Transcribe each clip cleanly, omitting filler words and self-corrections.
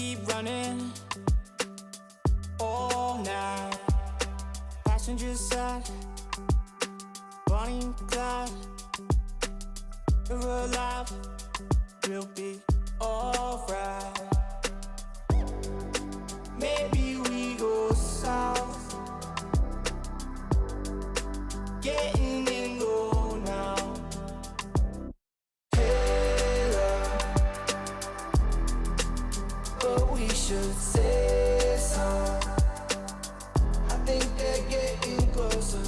keep running all night. Passenger side, Bonnie and Clyde. We're alive, we'll be alright. Maybe we go south, getting in low now. Hey love, but we should say some. I think they're getting closer.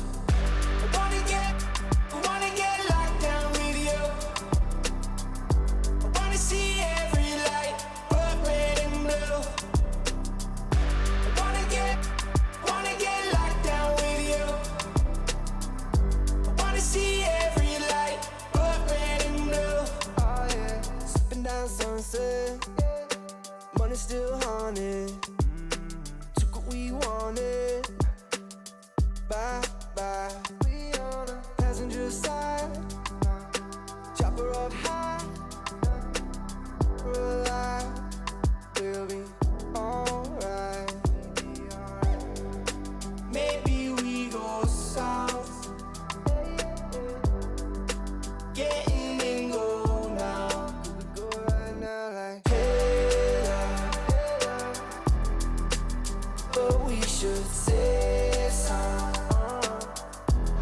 I wanna get locked down with you. I wanna see every light, but red and blue. I wanna get locked down with you. I wanna see every light, but red and blue. Oh yeah, sipping down sunset, money still haunted. Took what we wanted. Bye bye. We on a passenger side, chopper up high. We're alive, we'll be alright. Maybe we go south, getting in low now. We go right now like hey love, but we should say some.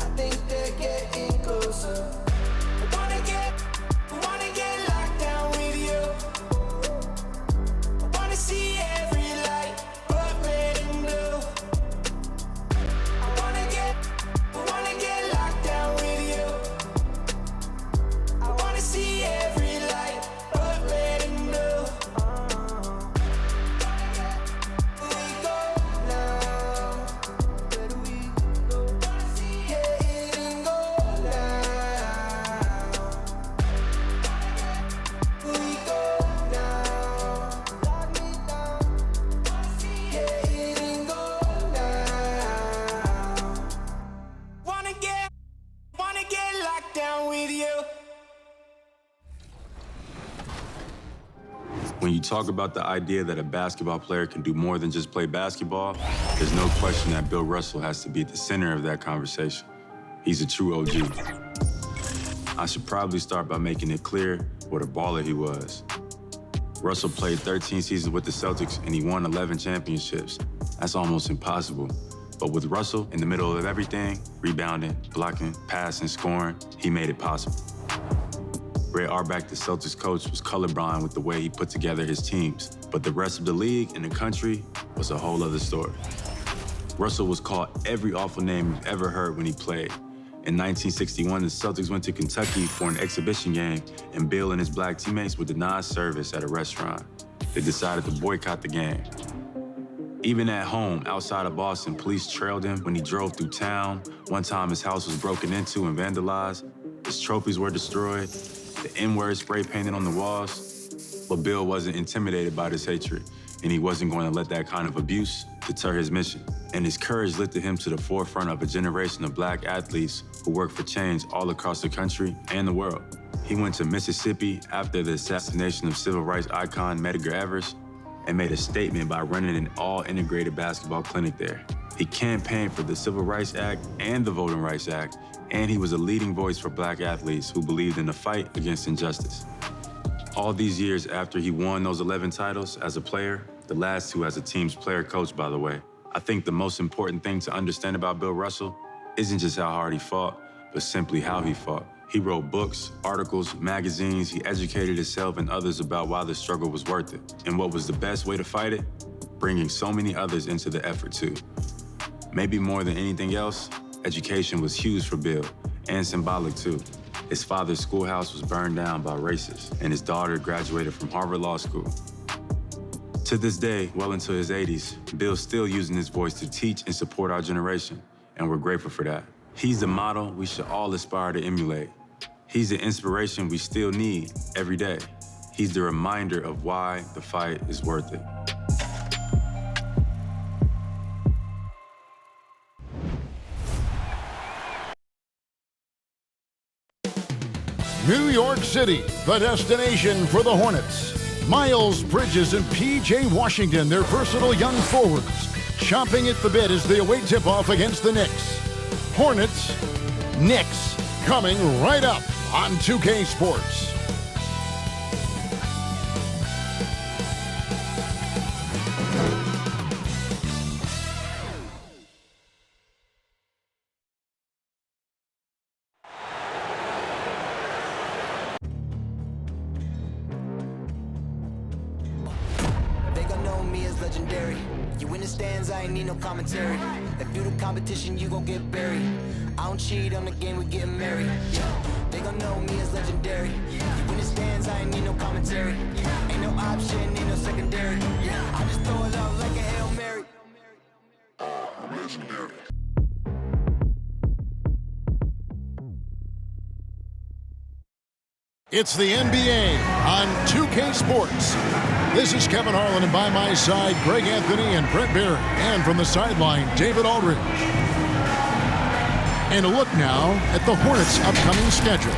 I think they're getting closer. I wanna get locked down with you. I wanna see every light, but red and blue. I wanna get locked down with you. I wanna see every light, but red and blue. Where we go now? Where do we go? Getting go now. Where we go now? Lock me down. Getting go now. Wanna get locked down with you. When you talk about the idea that a basketball player can do more than just play basketball, there's no question that Bill Russell has to be at the center of that conversation. He's a true OG. I should probably start by making it clear what a baller he was. Russell played 13 seasons with the Celtics and he won 11 championships. That's almost impossible. But with Russell in the middle of everything, rebounding, blocking, passing, scoring, he made it possible. Ray Auerbach, the Celtics coach, was colorblind with the way he put together his teams, but the rest of the league and the country was a whole other story. Russell was called every awful name you've ever heard when he played. In 1961, the Celtics went to Kentucky for an exhibition game, and Bill and his black teammates were denied service at a restaurant. They decided to boycott the game. Even at home, outside of Boston, police trailed him when he drove through town. One time, his house was broken into and vandalized. His trophies were destroyed. The N-word spray painted on the walls. But Bill wasn't intimidated by this hatred, and he wasn't going to let that kind of abuse deter his mission. And his courage lifted him to the forefront of a generation of black athletes who worked for change all across the country and the world. He went to Mississippi after the assassination of civil rights icon Medgar Evers and made a statement by running an all-integrated basketball clinic there. He campaigned for the Civil Rights Act and the Voting Rights Act, and he was a leading voice for black athletes who believed in the fight against injustice. All these years after he won those 11 titles as a player, the last two as a team's player coach, by the way, I think the most important thing to understand about Bill Russell isn't just how hard he fought, but simply how he fought. He wrote books, articles, magazines. He educated himself and others about why the struggle was worth it. And what was the best way to fight it? Bringing so many others into the effort too. Maybe more than anything else, education was huge for Bill, and symbolic too. His father's schoolhouse was burned down by racists, and his daughter graduated from Harvard Law School. To this day, well into his 80s, Bill's still using his voice to teach and support our generation, and we're grateful for that. He's the model we should all aspire to emulate. He's the inspiration we still need every day. He's the reminder of why the fight is worth it. New York City, the destination for the Hornets. Miles Bridges and P.J. Washington, their versatile young forwards, chomping at the bit as they await tip-off against the Knicks. Hornets, Knicks, coming right up on 2K Sports. They gon' know me as legendary. You in the stands, I ain't need no commentary. If you the competition, you gon' get buried. I don't cheat on the game, we getting married. Yeah. They gon' know me as legendary. You in the stands, I ain't need no commentary. Ain't no option, ain't no secondary. I just throw it out like a Hail Mary. I'm legendary. It's the NBA on 2K Sports. This is Kevin Harlan, and by my side, Greg Anthony and Brent Barrett. And from the sideline, David Aldridge. And a look now at the Hornets' upcoming schedule.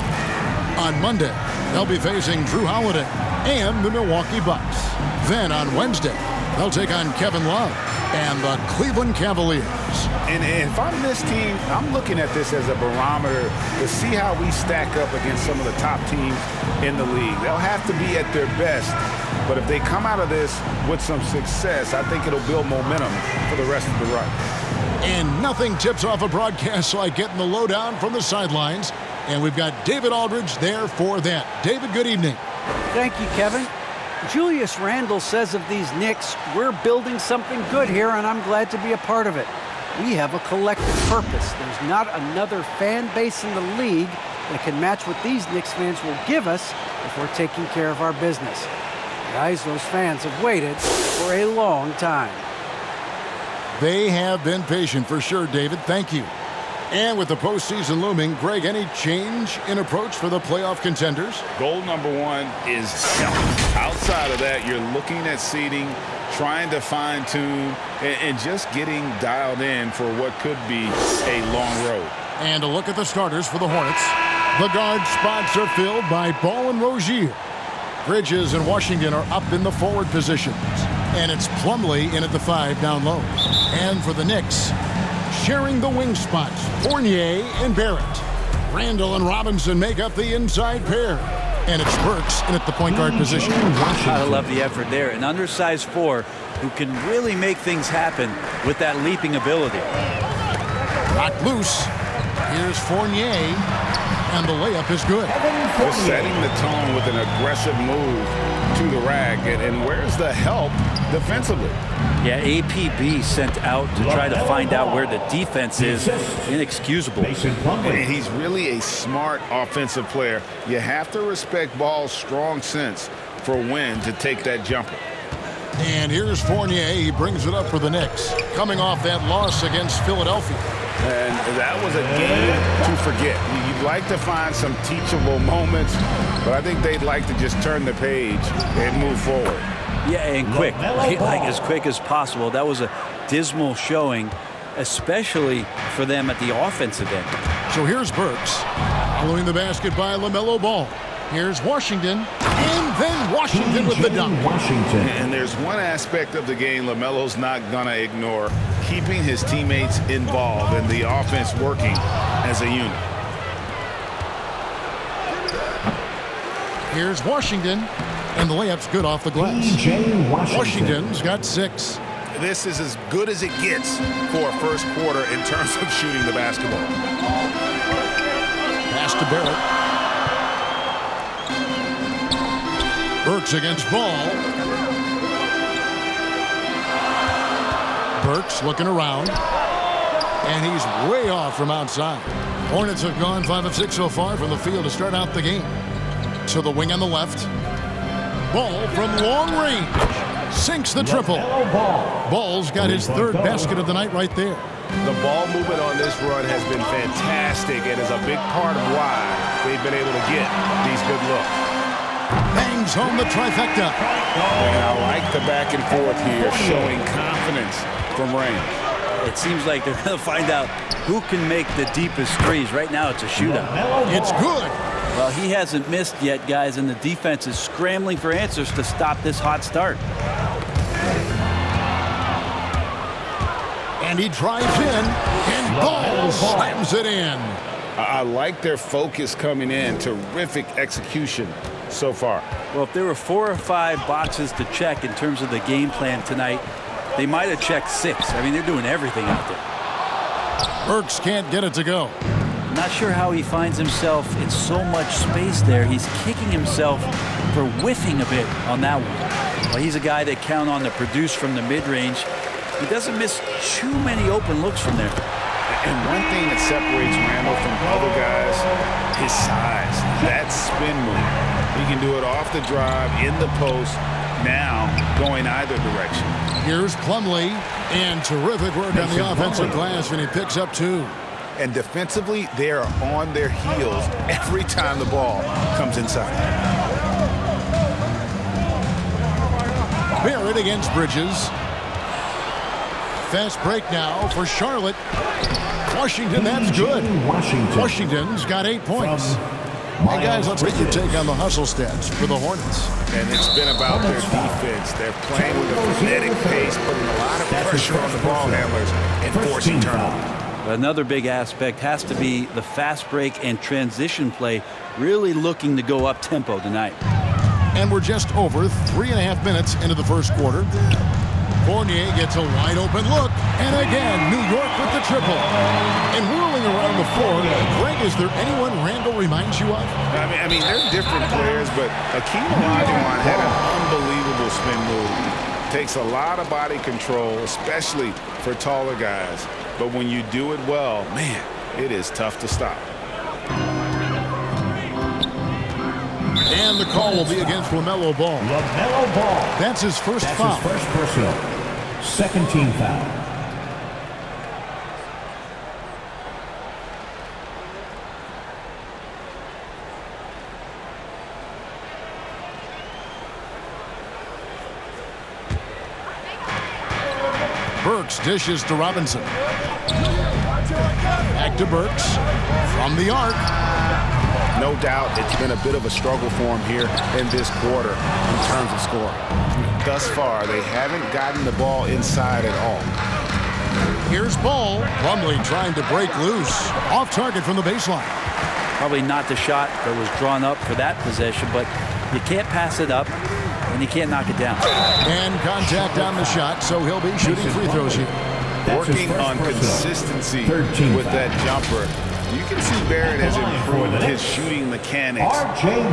On Monday, they'll be facing Drew Holiday and the Milwaukee Bucks. Then on Wednesday, they'll take on Kevin Love and the Cleveland Cavaliers. And if I'm this team, I'm looking at this as a barometer to see how we stack up against some of the top teams in the league. They'll have to be at their best, but if they come out of this with some success, I think it'll build momentum for the rest of the run. And nothing tips off a broadcast like getting the lowdown from the sidelines. And we've got David Aldridge there for that. David, good evening. Thank you, Kevin. Julius Randle says of these Knicks, we're building something good here, and I'm glad to be a part of it. We have a collective purpose. There's not another fan base in the league that can match what these Knicks fans will give us if we're taking care of our business. Guys, those fans have waited for a long time. They have been patient for sure, David. Thank you. And with the postseason looming, Greg, any change in approach for the playoff contenders? Goal number one is health. Outside of that, you're looking at seeding, trying to fine-tune, and just getting dialed in for what could be a long road. And a look at the starters for the Hornets. The guard spots are filled by Ball and Rozier. Bridges and Washington are up in the forward positions. And it's Plumlee in at the 5 down low. And for the Knicks, sharing the wing spots, Fournier and Barrett. Randle and Robinson make up the inside pair. And it's Burks in at the point guard position. I love the effort there. An undersized 4 who can really make things happen with that leaping ability. Knocked loose. Here's Fournier. And the layup is good. Just setting the tone with an aggressive move to the rack. And where's the help defensively? Yeah, APB sent out to try to find out where the defense is. Inexcusable. And he's really a smart offensive player. You have to respect Ball's strong sense for when to take that jumper. And here's Fournier. He brings it up for the Knicks, coming off that loss against Philadelphia. And that was a game to forget. You'd like to find some teachable moments, but I think they'd like to just turn the page and move forward. Yeah, and quick, like as quick as possible. That was a dismal showing, especially for them at the offensive end. So here's Burks, following the basket by LaMelo Ball. Here's Washington, and then Washington with the dunk. And there's one aspect of the game LaMelo's not going to ignore, keeping his teammates involved and the offense working as a unit. Here's Washington, and the layup's good off the glass. Washington's got 6. This is as good as it gets for a first quarter in terms of shooting the basketball. Pass to Barrett. Burks against Ball. Burks looking around. And he's way off from outside. Hornets have gone 5 of 6 so far from the field to start out the game. To the wing on the left. Ball from long range. Sinks the triple. Ball's got his 3rd basket of the night right there. The ball movement on this run has been fantastic and is a big part of why they've been able to get these good looks. Bangs home the trifecta. And I like the back and forth here, showing confidence from range. It seems like they're going to find out who can make the deepest threes. Right now, it's a shootout. It's good. Well, he hasn't missed yet, guys, and the defense is scrambling for answers to stop this hot start. And he drives in, and Ball slams it in. I like their focus coming in. Terrific execution so far. Well, if there were 4 or 5 boxes to check in terms of the game plan tonight, they might have checked 6. I mean, they're doing everything out there. Burks can't get it to go. Not sure how he finds himself in so much space there. He's kicking himself for whiffing a bit on that one. Well, he's a guy that count on to produce from the mid-range. He doesn't miss too many open looks from there. And one thing that separates Randle from other guys, his size. That spin move. He can do it off the drive, in the post, now going either direction. Here's Plumlee, and terrific work on the offensive glass, and he picks up 2. And defensively, they are on their heels every time the ball comes inside. Barrett against Bridges. Fast break now for Charlotte. Washington, that's good. Washington's got 8 points. Hey, guys, let's get your take on the hustle stats for the Hornets. And it's been about their defense. They're playing with a frenetic pace, putting a lot of pressure on the ball handlers and forcing turnovers. Another big aspect has to be the fast break and transition play, really looking to go up tempo tonight. And we're just over 3.5 minutes into the first quarter. Fournier gets a wide open look, and again, New York with the triple. And whirling around the floor, Greg, is there anyone Randle reminds you of? I mean, they're different players, but Hakeem Olajuwon had an unbelievable spin move. Takes a lot of body control, especially for taller guys. But when you do it well, man, it is tough to stop. And the call will be against LaMelo Ball. LaMelo Ball. That's his first foul. His first personal. Second team foul. Burks dishes to Robinson. Back to Burks. From the arc. No doubt it's been a bit of a struggle for him here in this quarter in terms of scoring. Thus far, they haven't gotten the ball inside at all. Here's Ball. Plumlee trying to break loose. Off target from the baseline. Probably not the shot that was drawn up for that possession, but you can't pass it up, and you can't knock it down. And contact on the shot, so he'll be shooting free throws here. Working on consistency with that jumper. You can see Barrett has improved his shooting mechanics.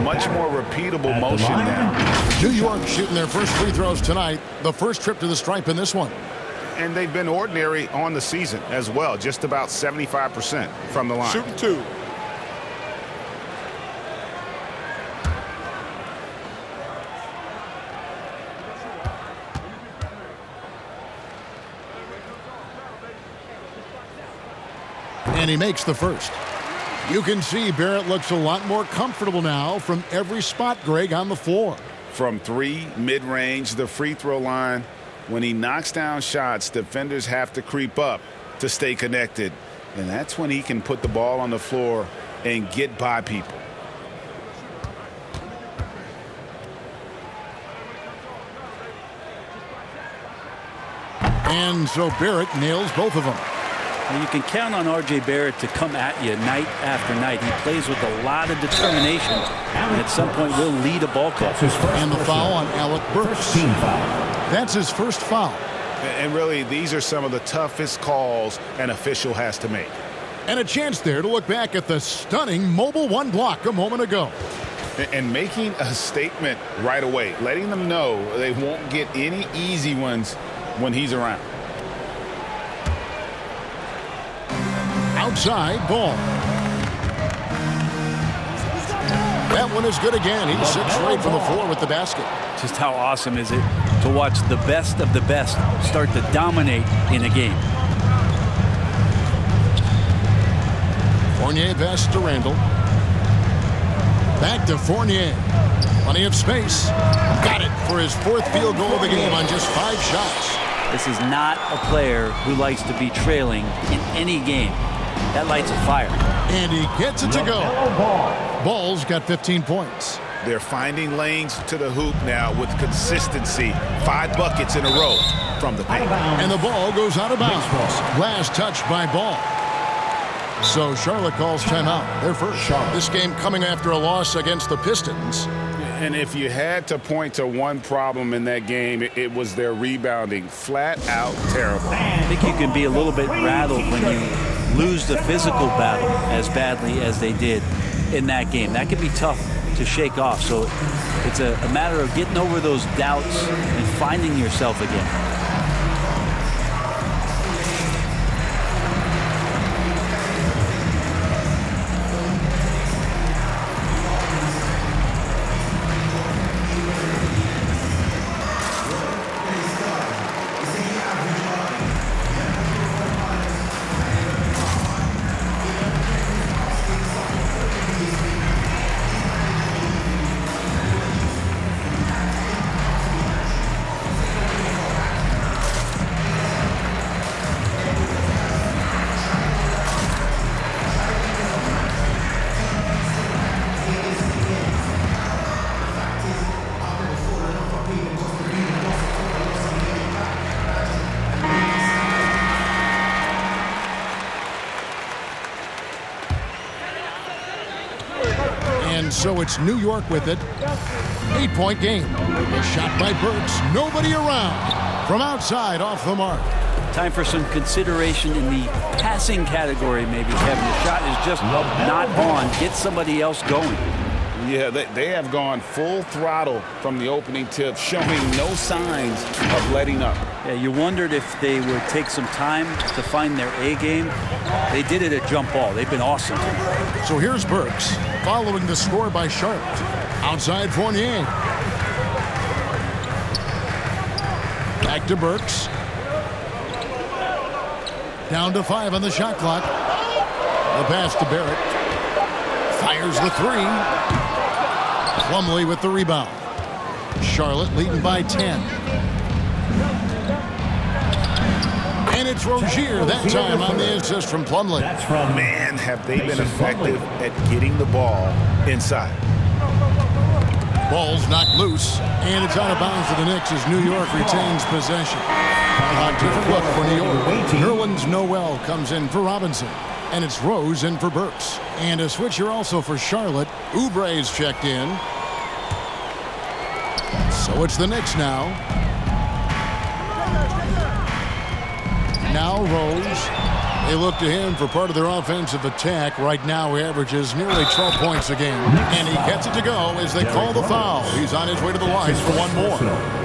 Much more repeatable motion now. New York shooting their first free throws tonight. The first trip to the stripe in this one. And they've been ordinary on the season as well. Just about 75% from the line. Shooting 2. And he makes the first. You can see Barrett looks a lot more comfortable now from every spot, Greg, on the floor. From 3, mid-range, the free throw line. When he knocks down shots, defenders have to creep up to stay connected. And that's when he can put the ball on the floor and get by people. And so Barrett nails both of them. You can count on R.J. Barrett to come at you night after night. He plays with a lot of determination, and at some point will lead a ball club. And the foul on Alec Burks. That's his first foul. And really, these are some of the toughest calls an official has to make. And a chance there to look back at the stunning mobile 1 block a moment ago. And making a statement right away, letting them know they won't get any easy ones when he's around. Outside Ball. That one is good again. He's 6 straight from the floor with the basket. Just how awesome is it to watch the best of the best start to dominate in a game. Fournier pass to Randle. Back to Fournier. Plenty of space. Got it for his 4th field goal of the game on just 5 shots. This is not a player who likes to be trailing in any game. that lights a fire. And he gets it to go. Ball. Ball's got 15 points. They're finding lanes to the hoop now with consistency. 5 buckets in a row from the paint. And the ball goes out of bounds. Last touch by Ball. So Charlotte calls timeout. They're first. This game coming after a loss against the Pistons. And if you had to point to one problem in that game, it was their rebounding. Flat out terrible. I think you can be a little bit rattled when you lose the physical battle as badly as they did in that game. That can be tough to shake off. So it's a matter of getting over those doubts and finding yourself again. So it's New York with it. 8-point game. A shot by Burks. Nobody around. From outside, off the mark. Time for some consideration in the passing category, maybe, Kevin. The shot is just not on. Get somebody else going. Yeah, they have gone full throttle from the opening tip, showing no signs of letting up. Yeah, you wondered if they would take some time to find their A game. They did it at jump ball. They've been awesome. So here's Burks, following the score by Charlotte. Outside Fournier. Back to Burks. Down to 5 on the shot clock. The pass to Barrett. Fires the 3. Plumlee with the rebound. Charlotte leading by 10. And it's Rozier that time on the assist from Plumlee. Man, have they been effective at getting the ball inside. Ball's knocked loose, and it's out of bounds for the Knicks as New York retains possession. A different look for New York. Nerlens Noel comes in for Robinson, and it's Rose in for Burks. And a switcher also for Charlotte. Oubre's checked in. So it's the Knicks now. Now Rose. They look to him for part of their offensive attack. Right now he averages nearly 12 points a game. And he gets it to go as they call the foul. He's on his way to the line for one more.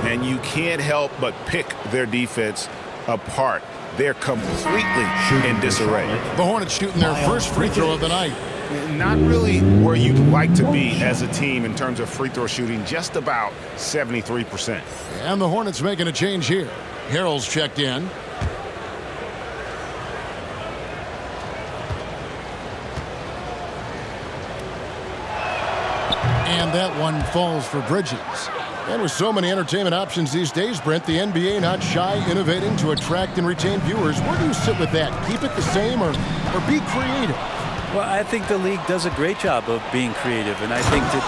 And you can't help but pick their defense apart. They're completely in disarray. The Hornets shooting their first free throw of the night. Not really where you'd like to be as a team in terms of free throw shooting, just about 73%. And the Hornets making a change here. Harrell's checked in. And that one falls for Bridges. And with so many entertainment options these days, Brent, the NBA not shy innovating to attract and retain viewers. Where do you sit with that? Keep it the same or be creative? Well, I think the league does a great job of being creative, and I think that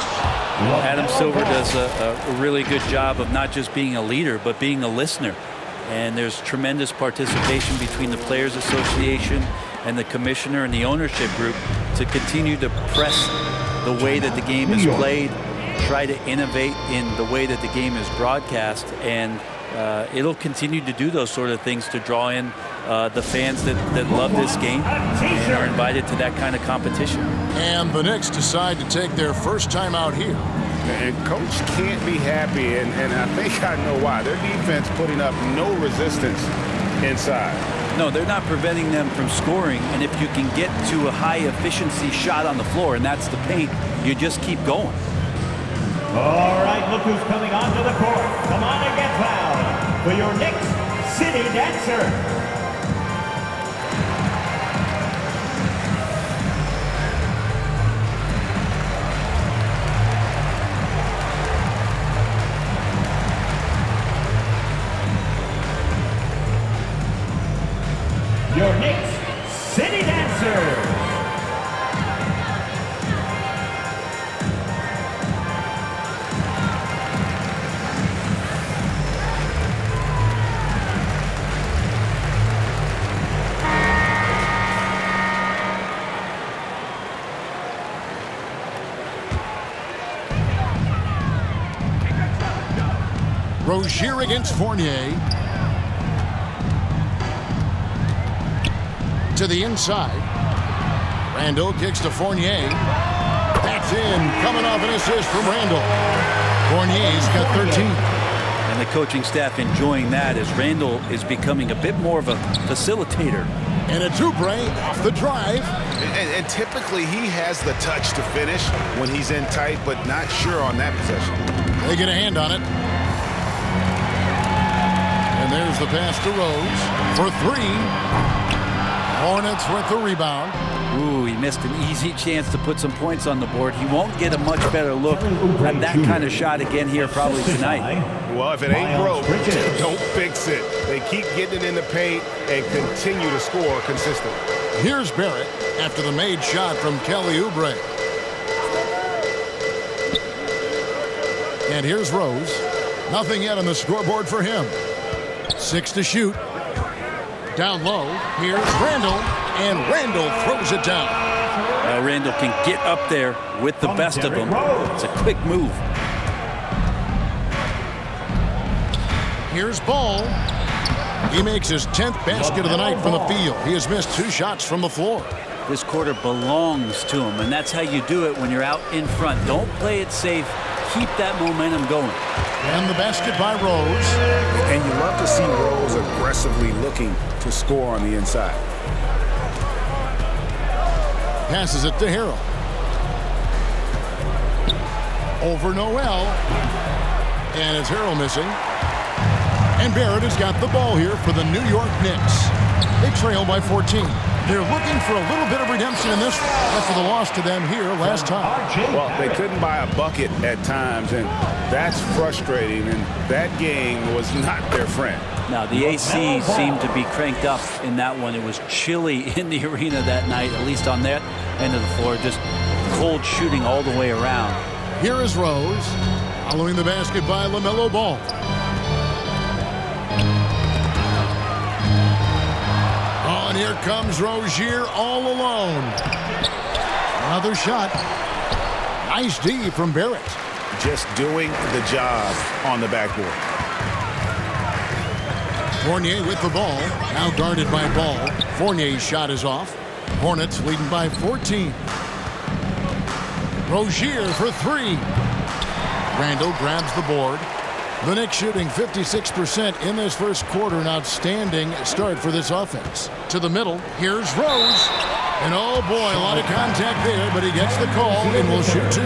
Adam Silver does a really good job of not just being a leader, but being a listener. And there's tremendous participation between the Players Association and the commissioner and the ownership group to continue to press the way that the game is played, try to innovate in the way that the game is broadcast, and it'll continue to do those sort of things to draw in the fans that love this game and are invited to that kind of competition. And the Knicks decide to take their first time out here. And coach can't be happy, and I think I know why. Their defense putting up no resistance inside. No, they're not preventing them from scoring, and if you can get to a high-efficiency shot on the floor, and that's the paint, you just keep going. All right, look who's coming onto the court. Come on and get fouled for your Knicks City Dancer. Your Knicks City Dancer. Rozier against Fournier. To the inside. Randle kicks to Fournier. That's in. Coming off an assist from Randle. Fournier's got 13. And the coaching staff enjoying that as Randle is becoming a bit more of a facilitator. And it's Oubre off the drive. And typically he has the touch to finish when he's in tight, but not sure on that possession. They get a hand on it. And there's the pass to Rose for three. Hornets with the rebound. Ooh, he missed an easy chance to put some points on the board. He won't get a much better look at that kind of shot again here probably tonight. Well, if it ain't broke, don't fix it. They keep getting it in the paint and continue to score consistently. Here's Barrett after the made shot from Kelly Oubre. And here's Rose. Nothing yet on the scoreboard for him. 6 to shoot. Down low. Here's Randle. And Randle throws it down. Now Randle can get up there with the best of them. It's a quick move. Here's Ball. He makes his 10th basket of the night from the field. He has missed 2 shots from the floor. This quarter belongs to him, and that's how you do it when you're out in front. Don't play it safe. Keep that momentum going. And the basket by Rose. And you love to see Rose aggressively looking to score on the inside. Passes it to Harrell. Over Noel. And it's Harrell missing. And Barrett has got the ball here for the New York Knicks. They trail by 14. They're looking for a little bit of redemption in this one after the loss to them here last time. Well, they couldn't buy a bucket at times, and that's frustrating, and that game was not their friend. Now, the AC seemed to be cranked up in that one. It was chilly in the arena that night, at least on that end of the floor. Just cold shooting all the way around. Here is Rose, following the basket by LaMelo Ball. Oh, and here comes Rozier all alone. Another shot. Nice D from Barrett. Just doing the job on the backboard. Fournier with the ball, now guarded by Ball. Fournier's shot is off. Hornets leading by 14. Rozier for 3. Randle grabs the board. The Knicks shooting 56% in this first quarter. An outstanding start for this offense. To the middle, here's Rose. And oh boy, a lot of contact there, but he gets the call and will shoot 2.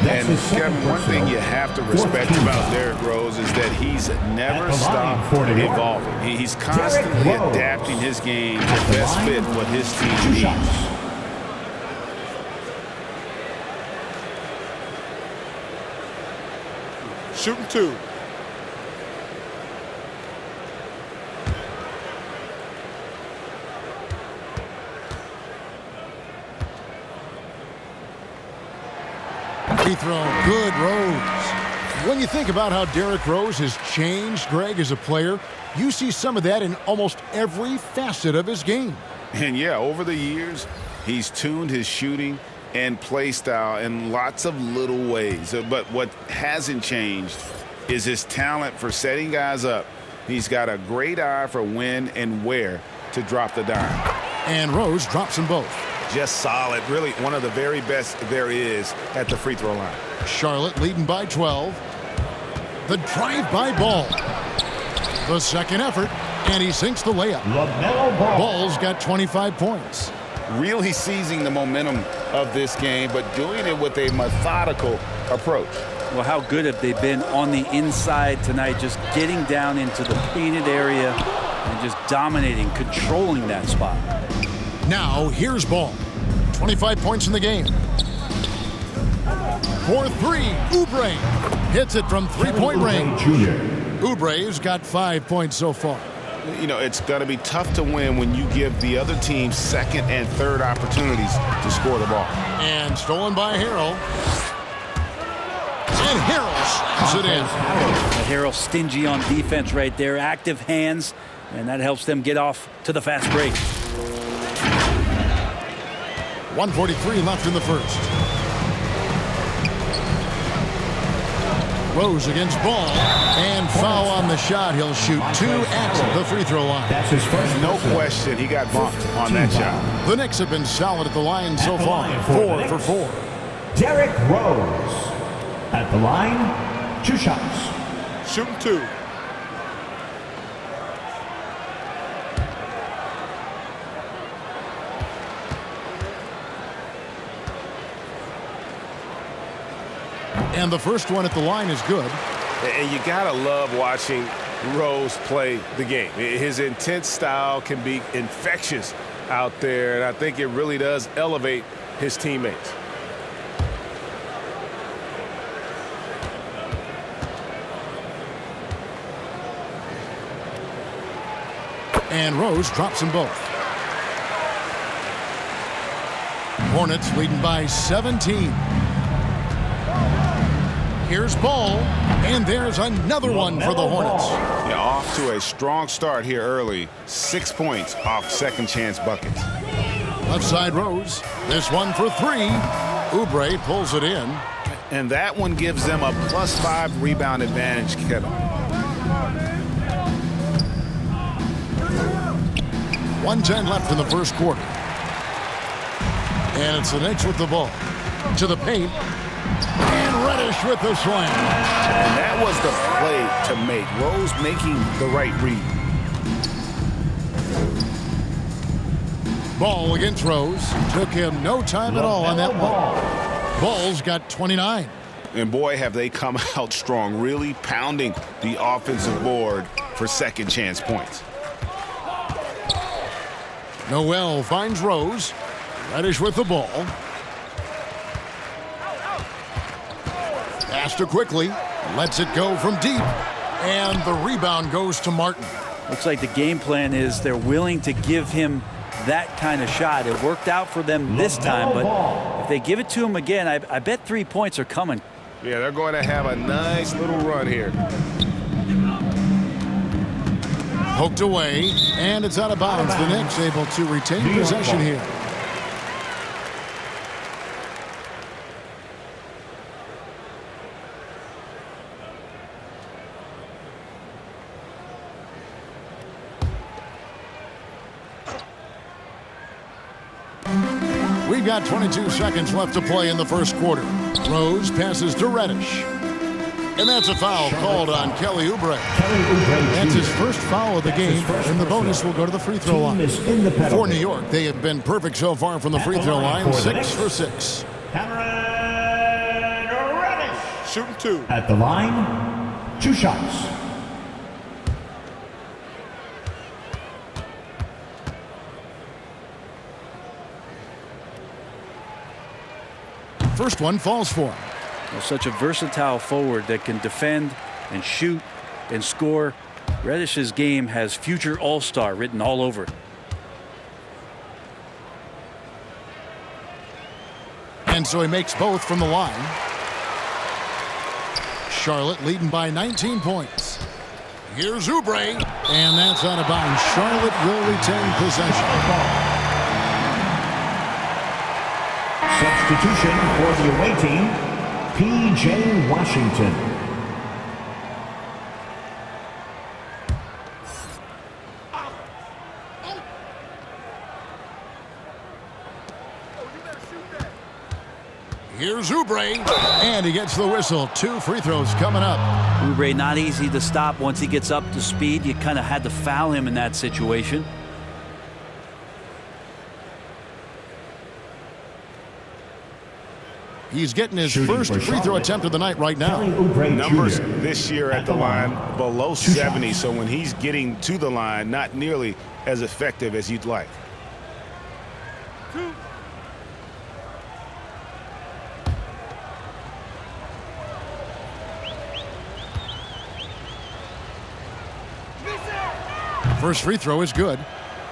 And Kevin, one thing you have to respect about Derrick Rose is that he's never stopped evolving. He's constantly adapting his game to best fit what his team needs. Shooting 2. Free throw, good Rose. When you think about how Derrick Rose has changed, Greg, as a player, you see some of that in almost every facet of his game. And yeah, over the years, he's tuned his shooting and play style in lots of little ways. But what hasn't changed is his talent for setting guys up. He's got a great eye for when and where to drop the dime. And Rose drops them both. Just solid, really one of the very best there is at the free throw line. Charlotte leading by 12. The drive by Ball. The second effort, and he sinks the layup. Ball's got 25 points. Really seizing the momentum of this game, but doing it with a methodical approach. Well, how good have they been on the inside tonight, just getting down into the painted area and just dominating, controlling that spot. Now, here's Ball. 25 points in the game. For 3, Oubre hits it from three-point range. Oubre's got 5 points so far. You know, it's going to be tough to win when you give the other team second and third opportunities to score the ball. And stolen by Harrell. And Harrell slams it in. Harrell stingy on defense right there. Active hands, and that helps them get off to the fast break. 1:43 left in the first. Rose against Ball. And foul on the shot. He'll shoot 2 at the free throw line. That's his first. No question, he got bumped on that shot. The Knicks have been solid at the line so far. 4 for 4. Derrick Rose. At the line, 2 shots. Shooting 2. And the first one at the line is good. And you gotta love watching Rose play the game. His intense style can be infectious out there, and I think it really does elevate his teammates. And Rose drops them both. Hornets leading by 17. Here's Ball, and there's another one for the Hornets. Yeah, off to a strong start here early. 6 points off second chance buckets. Left side Rose. This one for 3. Oubre pulls it in. And that one gives them a +5 rebound advantage, Kevin. 1:10 left in the first quarter. And it's the Knicks with the ball. To the paint. And Reddish with the slam. And that was the play to make. Rose making the right read. Ball against Rose. Took him no time at all on that one. Ball's got 29. And boy, have they come out strong, really pounding the offensive board for second chance points. Noel finds Rose. Reddish with the ball. Pastor quickly. Lets it go from deep. And the rebound goes to Martin. Looks like the game plan is they're willing to give him that kind of shot. It worked out for them this time, but if they give it to him again, I bet 3 points are coming. Yeah, they're going to have a nice little run here. Poked away, and it's out of bounds. The Knicks able to retain possession here. We've got 22 seconds left to play in the first quarter. Rose passes to Reddish. And that's a foul called on Kelly Oubre. That's his first foul of the game, and the bonus will go to the free throw line. For New York, they have been perfect so far from the free throw line, 6 for 6. Cameron Reddish. Shooting 2. At the line, 2 shots. First one falls for him. Well, such a versatile forward that can defend and shoot and score. Reddish's game has future all-star written all over it. And so he makes both from the line. Charlotte leading by 19 points. Here's Oubre, and that's out of bounds. Charlotte will retain possession. Substitution for the away team, P.J. Washington. Here's Oubre, and he gets the whistle. 2 free throws coming up. Oubre not easy to stop once he gets up to speed. You kind of had to foul him in that situation. He's getting his first free throw attempt of the night right now. Numbers this year at the line below 70, so when he's getting to the line, not nearly as effective as you'd like. First free throw is good.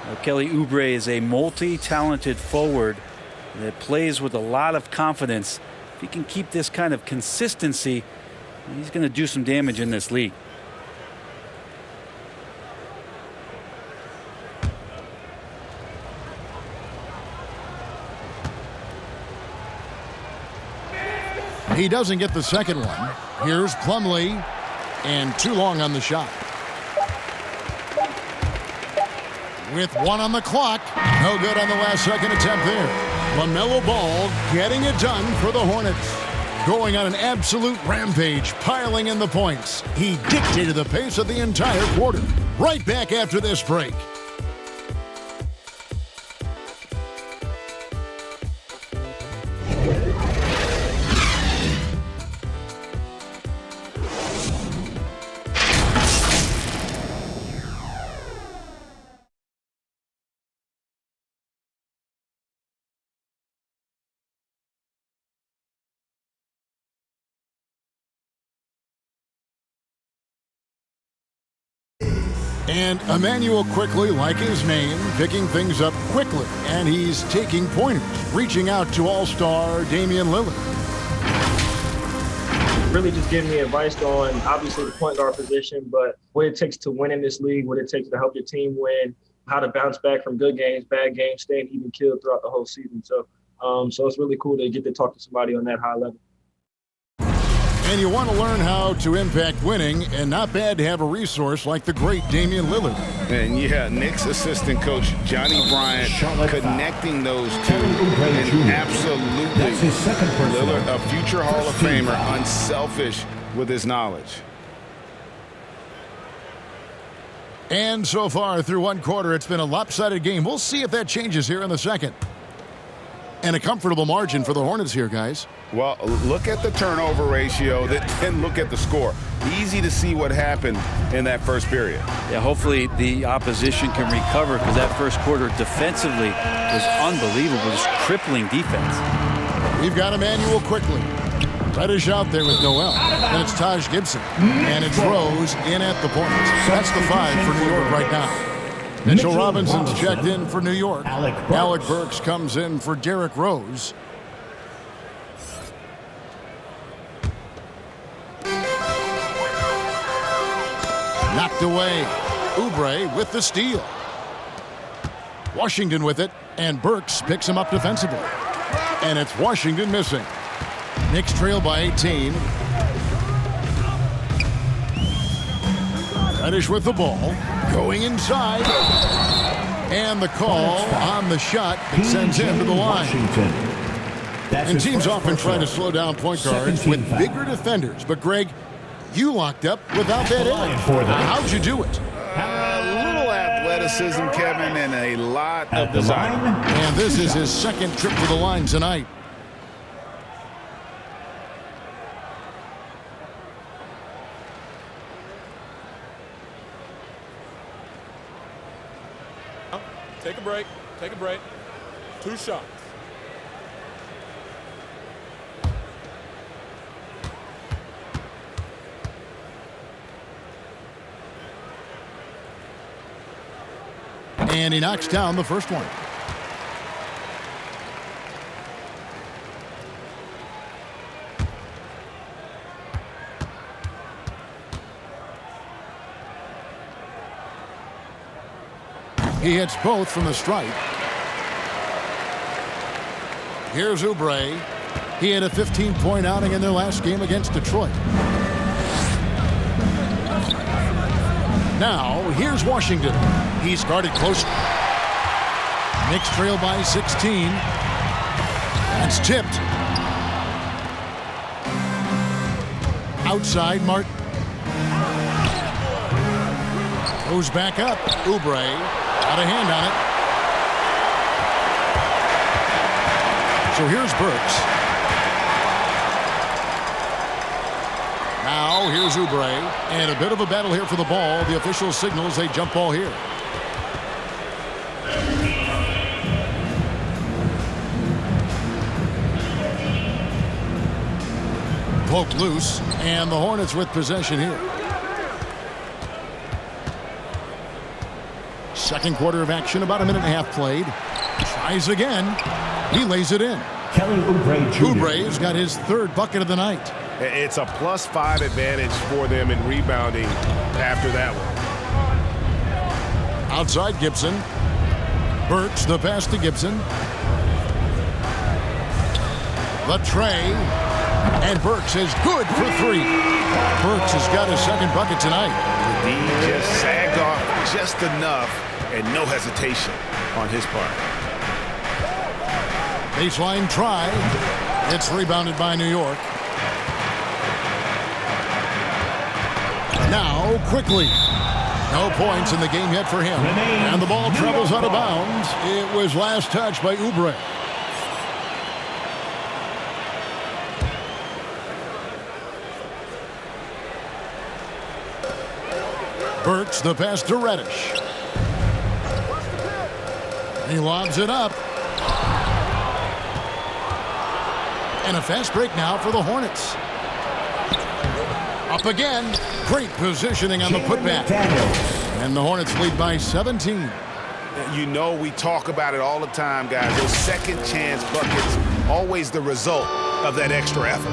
Well, Kelly Oubre is a multi-talented forward that plays with a lot of confidence. If he can keep this kind of consistency, he's going to do some damage in this league. He doesn't get the second one. Here's Plumlee, and too long on the shot. With one on the clock. No good on the last second attempt there. LaMelo Ball getting it done for the Hornets. Going on an absolute rampage, piling in the points. He dictated the pace of the entire quarter. Right back after this break. And Emmanuel quickly, like his name, picking things up quickly. And he's taking pointers, reaching out to all-star Damian Lillard. Really just giving me advice on, obviously, the point guard position, but what it takes to win in this league, what it takes to help your team win, how to bounce back from good games, bad games, staying even killed throughout the whole season. So it's really cool to get to talk to somebody on that high level. And you want to learn how to impact winning, and not bad to have a resource like the great Damian Lillard. And yeah, Knicks assistant coach Johnny Bryant connecting those two. And absolutely, Lillard, a future Hall of Famer, unselfish with his knowledge. And so far through one quarter, it's been a lopsided game. We'll see if that changes here in the second. And a comfortable margin for the Hornets here, guys. Well, look at the turnover ratio, then look at the score. Easy to see what happened in that first period. Yeah, hopefully the opposition can recover, because that first quarter defensively was unbelievable, just crippling defense. We've got Emmanuel quickly. Reddish out there with Noel. And it's Taj Gibson. And it's Rose in at the point. That's the 5 for New York right now. Mitchell Robinson's checked in for New York. Alec Burks comes in for Derrick Rose. Knocked away. Oubre with the steal. Washington with it, and Burks picks him up defensively. And it's Washington missing. Knicks trail by 18. Reddish with the ball. Going inside. And the call on the shot that sends him to the line. And teams often try to slow down point guards with bigger defenders. But, Greg, you locked up without that edge. How'd you do it? A little athleticism, Kevin, and a lot of design. And this is his second trip to the line tonight. Take a break. Take a break. 2 shots. And he knocks down the first one. He hits both from the stripe. Here's Oubre. He had a 15-point outing in their last game against Detroit. Now, here's Washington. He's guarded close. Knicks trail by 16. It's tipped. Outside, Martin. Goes back up. Oubre. Got a hand on it. So here's Burks. Now here's Oubre. And a bit of a battle here for the ball. The official signals a jump ball here. Poked loose. And the Hornets with possession here. Second quarter of action, about a minute and a half played. Tries again. He lays it in. Kelly Oubre Jr. Oubre's got his 3rd bucket of the night. It's a +5 advantage for them in rebounding after that one. Outside Gibson. Burks, the pass to Gibson. The tray. And Burks is good for 3. Burks has got his second bucket tonight. The D just sagged off just enough, and no hesitation on his part. Baseline try. It's rebounded by New York. Now, quickly. No points in the game yet for him. And the ball travels out of bounds. It was last touched by Oubre. Burks, the pass to Reddish. He lobs it up. And a fast break now for the Hornets. Up again. Great positioning on the putback. And the Hornets lead by 17. You know we talk about it all the time, guys. Those second chance buckets, always the result of that extra effort.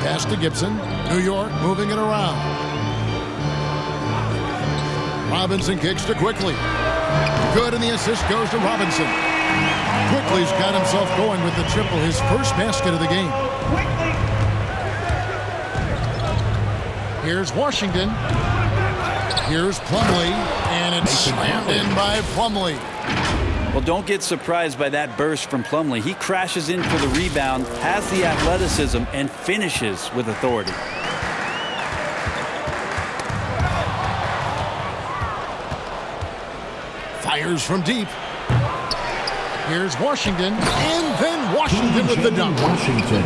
Pass to Gibson. New York moving it around. Robinson kicks to Quickly. Good, and the assist goes to Robinson. Quickly's got himself going with the triple, his first basket of the game. Here's Washington. Here's Plumlee, and it's slammed in by Plumlee. Well, don't get surprised by that burst from Plumlee. He crashes in for the rebound, has the athleticism, and finishes with authority. Fires from deep. Here's Washington, and then Washington with the dunk.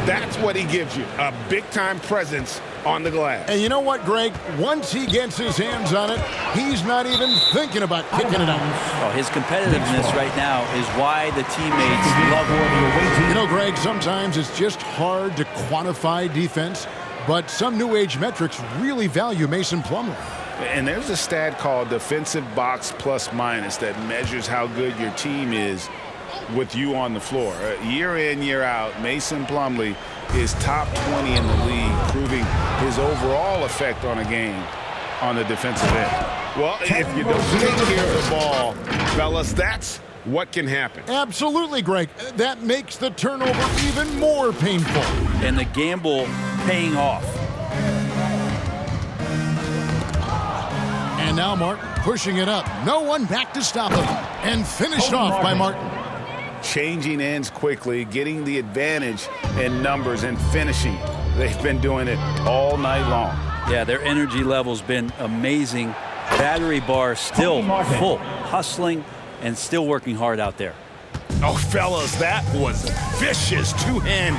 That's what he gives you, a big-time presence on the glass. And you know what, Greg? Once he gets his hands on it, he's not even thinking about kicking it out. Oh, his competitiveness right now is why the teammates love him. You know, Greg, sometimes it's just hard to quantify defense, but some new age metrics really value Mason Plumlee. And there's a stat called defensive box plus minus that measures how good your team is with you on the floor. Year in, year out, Mason Plumlee is top 20 in the league, proving his overall effect on a game on the defensive end. Well, if you don't take care of the ball, fellas, that's what can happen. Absolutely, Greg. That makes the turnover even more painful. And the gamble paying off. And now Martin pushing it up. No one back to stop him. And finished off by Martin. Changing ends quickly, getting the advantage in numbers and finishing. They've been doing it all night long. Yeah, their energy level's been amazing. Battery bar still full, hustling and still working hard out there. Oh, fellas, that was vicious two-hand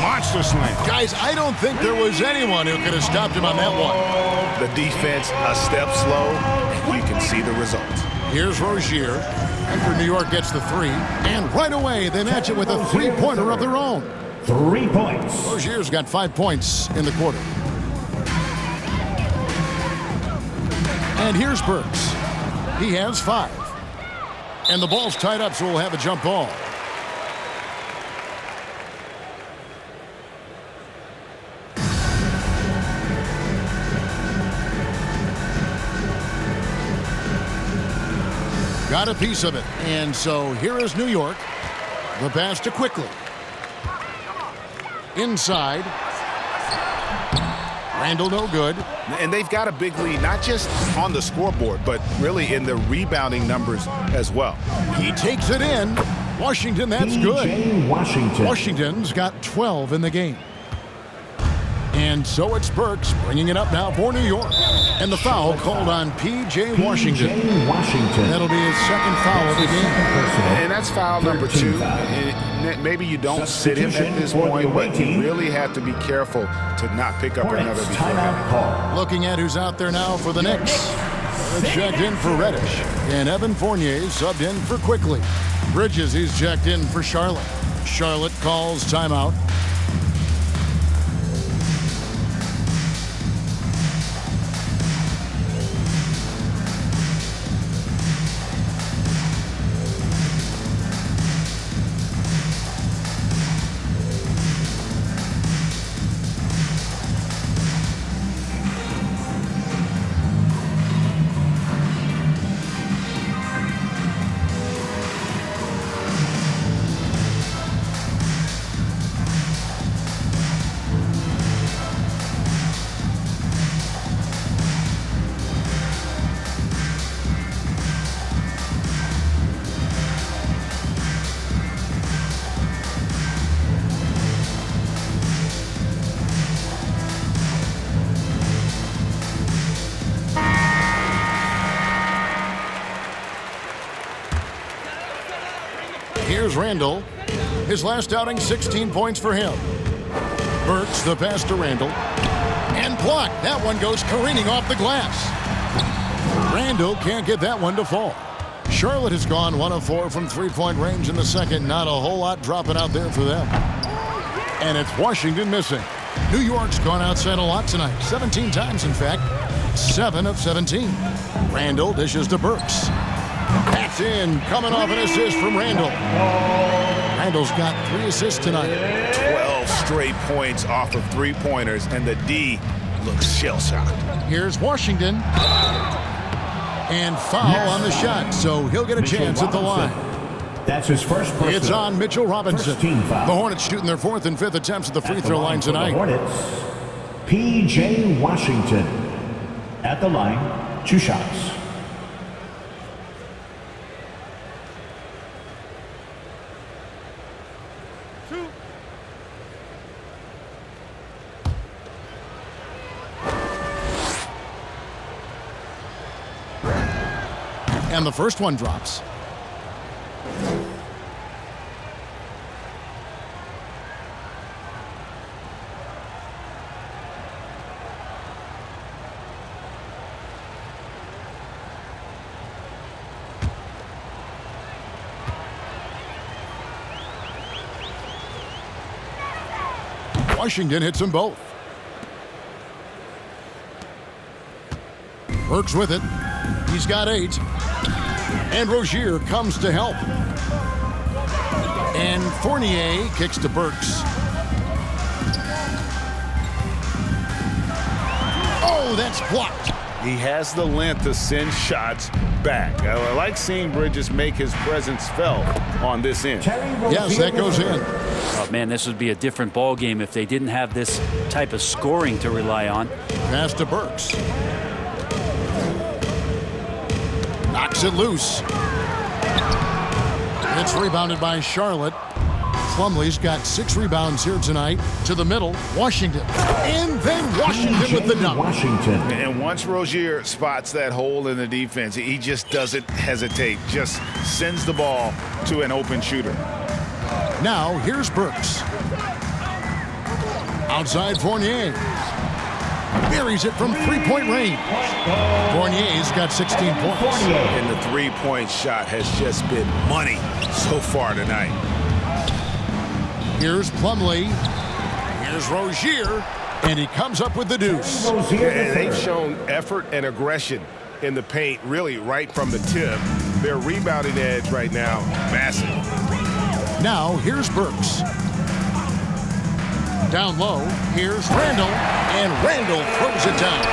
monster slam. Guys, I don't think there was anyone who could have stopped him on that one. The defense a step slow, and you can see the results. Here's Rozier after New York gets the 3, and right away they match it with a 3-pointer of their own. 3 points. Rozier's got 5 points in the quarter. And here's Burks. He has 5. And the ball's tied up, so we'll have a jump ball. Got a piece of it. And so here is New York. The pass to Quickly. Inside. Randle no good. And they've got a big lead, not just on the scoreboard, but really in the rebounding numbers as well. He takes it in. Washington, that's good. Washington's got 12 in the game. And so it's Burks bringing it up now for New York. And the foul called on P.J. Washington. That'll be his second foul of the game. And that's foul number 2. And maybe you don't sit him at this point, but you really have to be careful to not pick up another before. Looking at who's out there now for the Knicks. Checked in for Reddish. And Evan Fournier subbed in for Quickly. Bridges, he's checked in for Charlotte. Charlotte calls timeout. Here's Randle. His last outing, 16 points for him. Burks, the pass to Randle. And blocked. That one goes careening off the glass. Randle can't get that one to fall. Charlotte has gone 1 of 4 from three-point range in the second. Not a whole lot dropping out there for them. And it's Washington missing. New York's gone outside a lot tonight. 17 times, in fact. 7 of 17. Randle dishes to Burks. That's in. Coming off an assist from Randle. Randle's got 3 assists tonight. 12 straight points off of three-pointers, and the D looks shell-shocked. Here's Washington. And foul on the shot, so he'll get a chance at the line. That's his first personal. It's on Mitchell Robinson. Team foul. The Hornets shooting their 4th and 5th attempts at the free throw line tonight. The Hornets, P.J. Washington. At the line, 2 shots. And the first one drops. Washington hits them both. Burks with it. He's got 8. And Rozier comes to help. And Fournier kicks to Burks. Oh, that's blocked. He has the length to send shots back. I like seeing Bridges make his presence felt on this end. Yes, that goes in. Oh, man, this would be a different ball game if they didn't have this type of scoring to rely on. Pass to Burks. Knocks it loose. It's rebounded by Charlotte. Plumlee's got 6 rebounds here tonight. To the middle, Washington. And then Washington with the dunk. Washington. And once Rozier spots that hole in the defense, he just doesn't hesitate. Just sends the ball to an open shooter. Now, here's Burks. Outside Fournier. Buries it from three-point range. Fournier's got 16 points. And the three-point shot has just been money so far tonight. Here's Plumlee. Here's Rozier. And he comes up with the deuce. And they've shown effort and aggression in the paint, really right from the tip. Their rebounding edge right now, massive. Now, here's Burks. Down low, here's Randle, and Randle throws it down.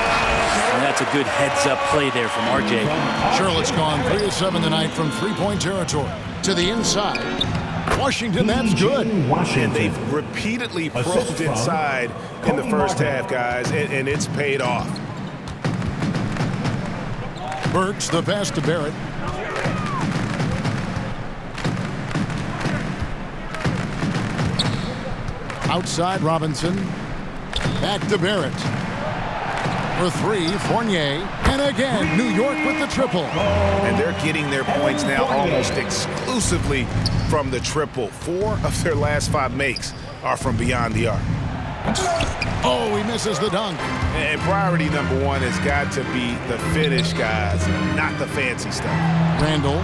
And that's a good heads-up play there from RJ. Charlotte's gone 3 of 7 tonight from three-point territory. To the inside. Washington, that's good. And they've repeatedly probed inside in the first half, guys, and it's paid off. Burks, the pass to Barrett. Outside Robinson. Back to Barrett. For 3, Fournier. And again, New York with the triple. And they're getting their points now almost exclusively from the triple. 4 of their last 5 makes are from beyond the arc. Oh, he misses the dunk. And priority number 1 has got to be the finish, guys, not the fancy stuff. Randle.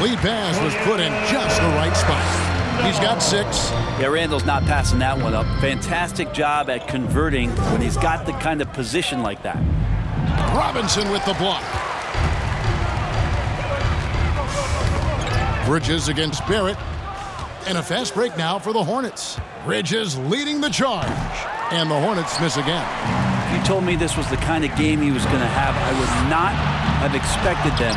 Lead pass was put in just the right spot. He's got 6. Yeah, Randle's not passing that one up. Fantastic job at converting when he's got the kind of position like that. Robinson with the block. Bridges against Barrett. And a fast break now for the Hornets. Bridges leading the charge. And the Hornets miss again. If you told me this was the kind of game he was going to have, I would not have expected them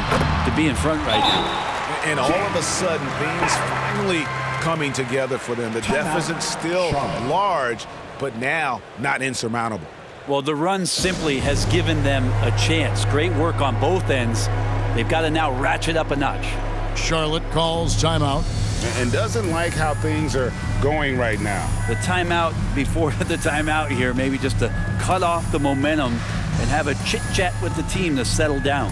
to be in front right now. And all of a sudden, things finally coming together for them. The deficit's still large, but now not insurmountable. Well, the run simply has given them a chance. Great work on both ends. They've got to now ratchet up a notch. Charlotte calls timeout. And doesn't like how things are going right now. The timeout before the timeout here, maybe just to cut off the momentum and have a chit-chat with the team to settle down.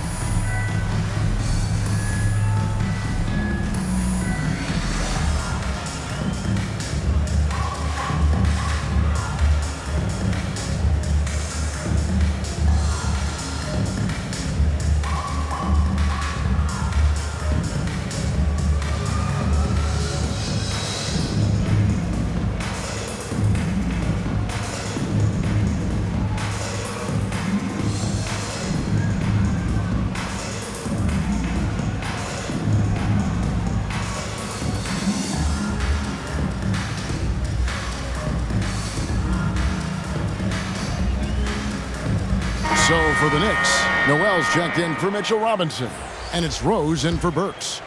for the Knicks. Noel's checked in for Mitchell Robinson. And it's Rose in for Burks.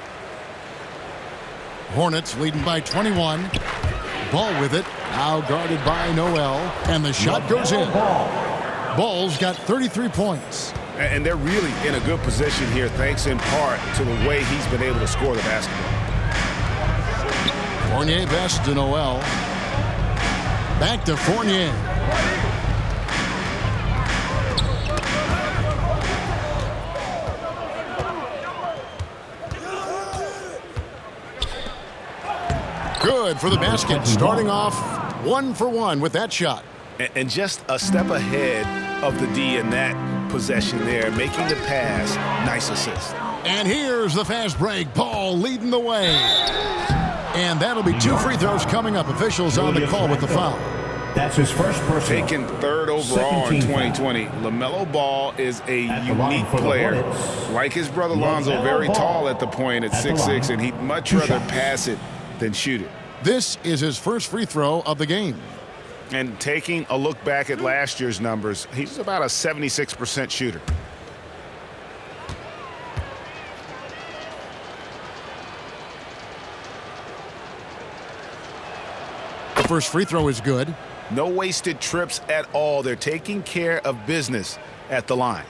Hornets leading by 21. Ball with it. Now guarded by Noel. And the shot goes in. Ball's got 33 points. And they're really in a good position here, thanks in part to the way he's been able to score the basketball. Fournier best to Noel. Back to Fournier. Good for the basket. Starting off 1 for 1 with that shot. And just a step ahead of the D in that possession there, making the pass. Nice assist. And here's the fast break. Ball leading the way. And that'll be 2 free throws coming up. Officials on the call with the foul. That's his first personal. Taken 3rd overall in 2020. LaMelo Ball is a unique player. Like his brother Lonzo, very tall at the point at 6'6", and he'd much rather pass it than shoot it. This is his first free throw of the game. And taking a look back at last year's numbers, he's about a 76% shooter. The first free throw is good. No wasted trips at all. They're taking care of business at the line.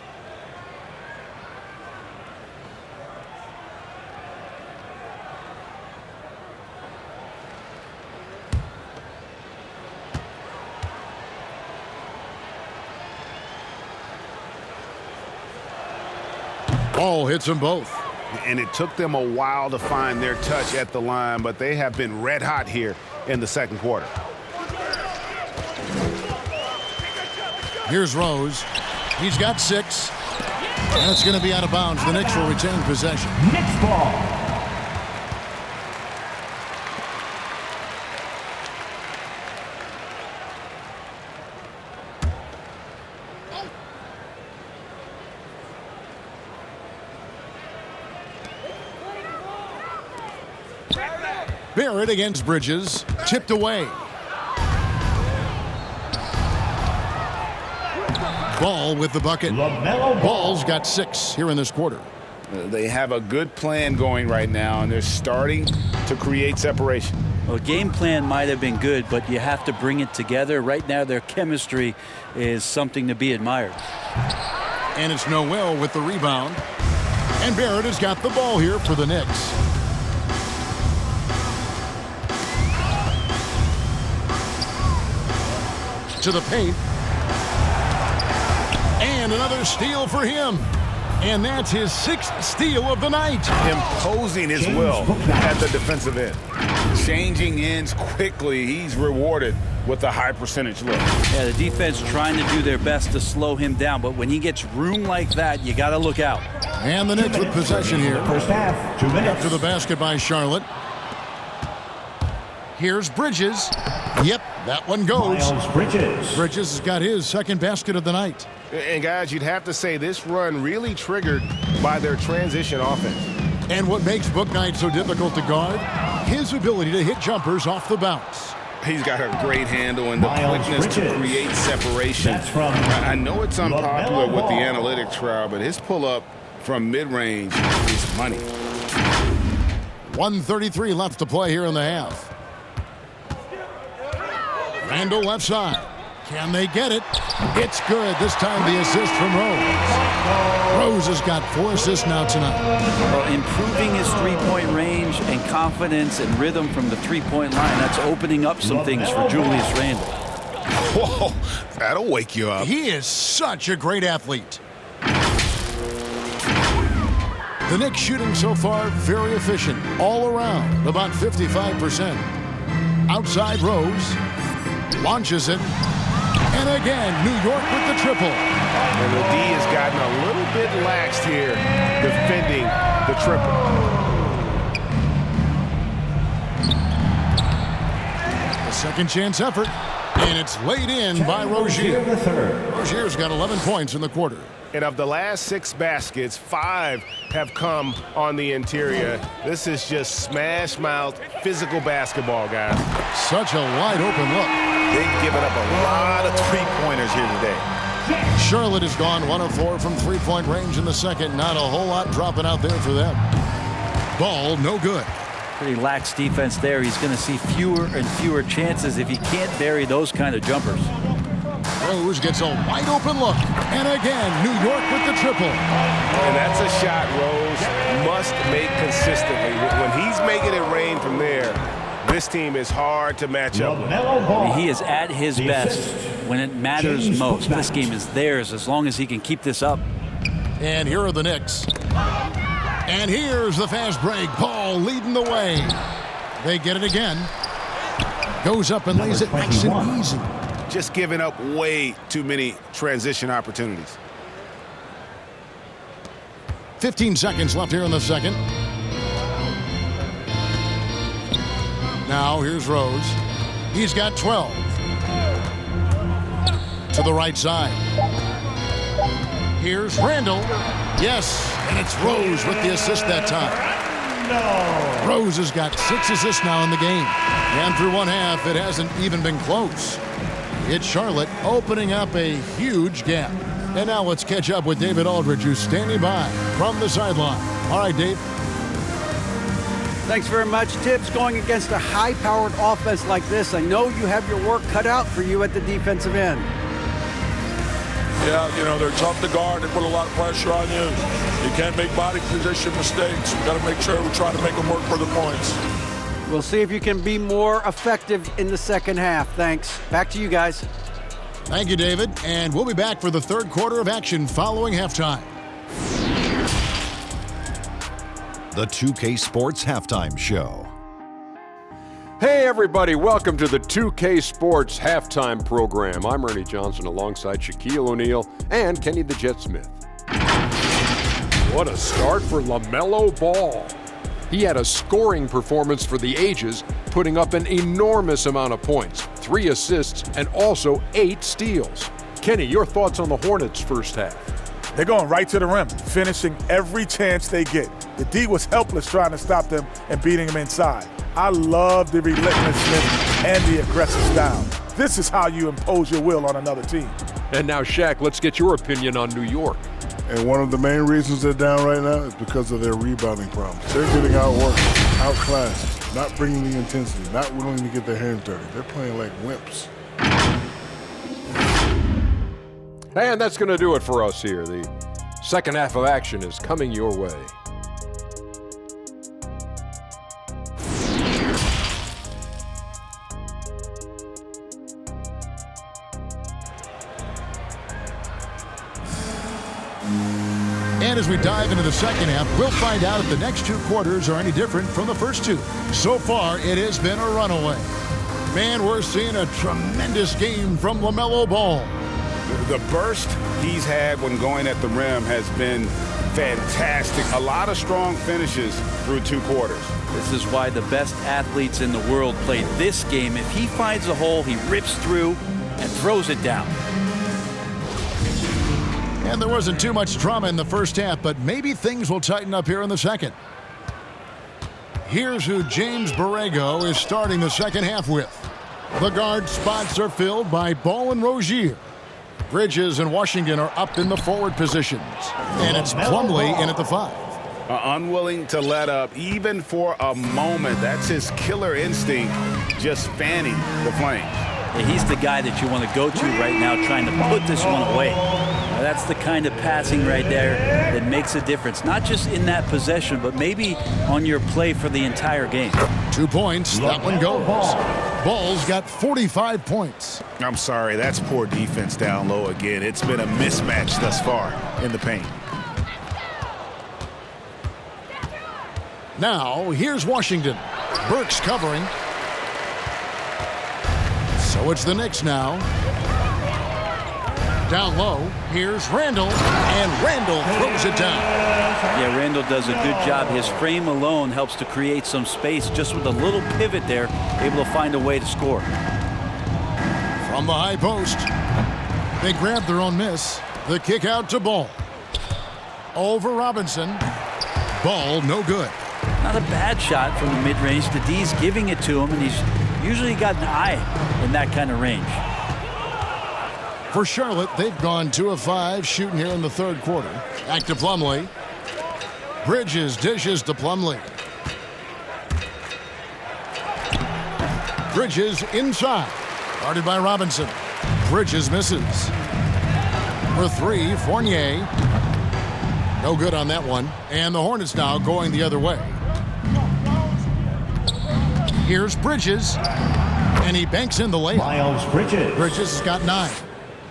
Ball hits them both. And it took them a while to find their touch at the line, but they have been red hot here in the second quarter. Here's Rose. He's got 6. That's going to be out of bounds. The Knicks will retain possession. Knicks ball. Barrett against Bridges. Tipped away. Ball with the bucket. Ball's got 6 here in this quarter. They have a good plan going right now, and they're starting to create separation. Well, game plan might have been good, but you have to bring it together. Right now, their chemistry is something to be admired. And it's Noel with the rebound. And Barrett has got the ball here for the Knicks. To the paint. And another steal for him. And that's his 6th steal of the night. Imposing as well at the defensive end. Changing ends quickly. He's rewarded with a high percentage look. Yeah, the defense trying to do their best to slow him down, but when he gets room like that, you got to look out. And the Knicks with possession here. First half, 2 minutes. After the basket by Charlotte. Here's Bridges. Yep, that one goes. Miles Bridges. Bridges has got his 2nd basket of the night. And guys, you'd have to say this run really triggered by their transition offense. And what makes Bouknight so difficult to guard? His ability to hit jumpers off the bounce. He's got a great handle and the quickness to create separation. I know it's unpopular with the analytics crowd, but his pull-up from mid-range is money. 1:33 left to play here in the half. Randle left side. Can they get it? It's good. This time the assist from Rose. Rose has got 4 assists now tonight. Well, improving his three-point range and confidence and rhythm from the three-point line, that's opening up some things for Julius Randle. Whoa, that'll wake you up. He is such a great athlete. The Knicks shooting so far very efficient all around, about 55%. Outside Rose. Launches it. And again, New York with the triple. And the D has gotten a little bit laxed here defending the triple. A second chance effort. And it's laid in by Rozier. Rozier's got 11 points in the quarter. And of the last 6 baskets, 5 have come on the interior. This is just smash-mouth physical basketball, guys. Such a wide open look. They've given up a lot of three-pointers here today. Charlotte has gone 1 of 4 from three-point range in the second. Not a whole lot dropping out there for them. Ball, no good. Pretty lax defense there. He's going to see fewer and fewer chances if he can't bury those kind of jumpers. Rose gets a wide open look. And again, New York with the triple. And that's a shot Rose must make consistently. When he's making it rain from there, this team is hard to match up with. He is at his best when it matters most. This game is theirs as long as he can keep this up. And here are the Knicks. And here's the fast break. Ball leading the way. They get it again. Goes up and lays it nice and easy. Just giving up way too many transition opportunities. 15 seconds left here in the second. Now here's Rose. He's got 12. To the right side. Here's Randle. Yes, and it's Rose with the assist that time. Rose has got 6 assists now in the game. And through one half, it hasn't even been close. It's Charlotte opening up a huge gap. And now let's catch up with David Aldridge, who's standing by from the sideline. All right, Dave. Thanks very much, Tibbs. Going against a high-powered offense like this, I know you have your work cut out for you at the defensive end. Yeah, you know, they're tough to guard. They put a lot of pressure on you. You can't make body position mistakes. We've got to make sure we try to make them work for the points. We'll see if you can be more effective in the second half. Thanks. Back to you guys. Thank you, David. And we'll be back for the third quarter of action following halftime. The 2K Sports Halftime Show. Hey everybody, welcome to the 2K Sports Halftime Program. I'm Ernie Johnson alongside Shaquille O'Neal and Kenny the Jet Smith. What a start for LaMelo Ball. He had a scoring performance for the ages, putting up an enormous amount of points, 3 assists, and also 8 steals. Kenny, your thoughts on the Hornets' first half? They're going right to the rim, finishing every chance they get. The D was helpless trying to stop them and beating them inside. I love the relentlessness and the aggressive style. This is how you impose your will on another team. And now, Shaq, let's get your opinion on New York. And one of the main reasons they're down right now is because of their rebounding problems. They're getting outworked, outclassed, not bringing the intensity, not willing to get their hands dirty. They're playing like wimps. And that's going to do it for us here. The second half of action is coming your way. And as we dive into the second half, we'll find out if the next 2 quarters are any different from the first 2. So far, it has been a runaway. Man, we're seeing a tremendous game from LaMelo Ball. The burst he's had when going at the rim has been fantastic. A lot of strong finishes through 2 quarters. This is why the best athletes in the world play this game. If he finds a hole, he rips through and throws it down. And there wasn't too much drama in the first half, but maybe things will tighten up here in the second. Here's who James Borrego is starting the second half with. The guard spots are filled by Ball and Rozier. Bridges and Washington are up in the forward positions. And it's Plumlee in at the 5. Unwilling to let up even for a moment. That's his killer instinct, just fanning the flames. Yeah, he's the guy that you want to go to right now, trying to put this one away. Now, that's the kind of passing right there that makes a difference, not just in that possession, but maybe on your play for the entire game. 2 points, that one goes. Ball's got 45 points. I'm sorry, that's poor defense down low again. It's been a mismatch thus far in the paint. Now, here's Washington. Burks covering. So it's the Knicks now. Down low, here's Randle, and Randle throws it down. Yeah, Randle does a good job. His frame alone helps to create some space. Just with a little pivot there, able to find a way to score. From the high post, they grab their own miss. The kick out to Ball. Over Robinson. Ball, no good. Not a bad shot from the mid-range. The D's giving it to him, and he's usually got an eye in that kind of range. For Charlotte, they've gone 2 of 5 shooting here in the third quarter. Back to Plumlee. Bridges dishes to Plumlee. Bridges inside. Guarded by Robinson. Bridges misses. For 3, Fournier. No good on that one. And the Hornets now going the other way. Here's Bridges. And he banks in the layup. Miles Bridges. Bridges has got 9.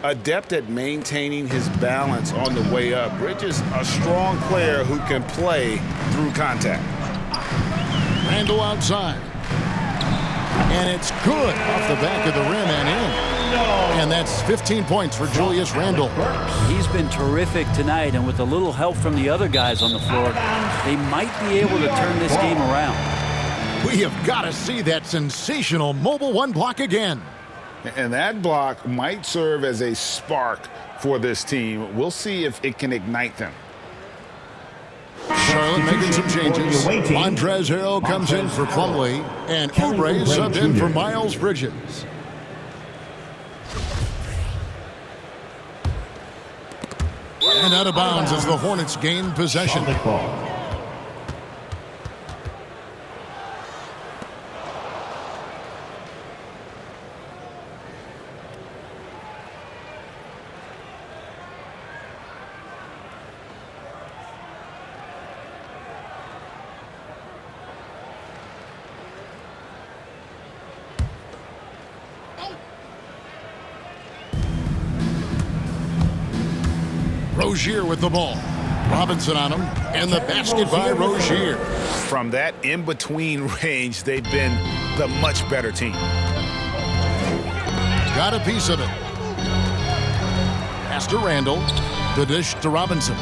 Adept at maintaining his balance on the way up. Bridges, a strong player who can play through contact. Randle outside. And it's good off the back of the rim and in. And that's 15 points for Julius Randle. He's been terrific tonight, and with a little help from the other guys on the floor, they might be able to turn this game around. We have got to see that sensational mobile 1 block again. And that block might serve as a spark for this team. We'll see if it can ignite them. Charlotte making some changes. Montrezl Harrell comes in for Plumlee, and Oubre subbed in for Miles Bridges. And out of bounds as the Hornets gain possession. Rozier with the ball. Robinson on him, and the basket by Rozier. From that in-between range, they've been the much better team. Got a piece of it. Pass to Randle. The dish to Robinson.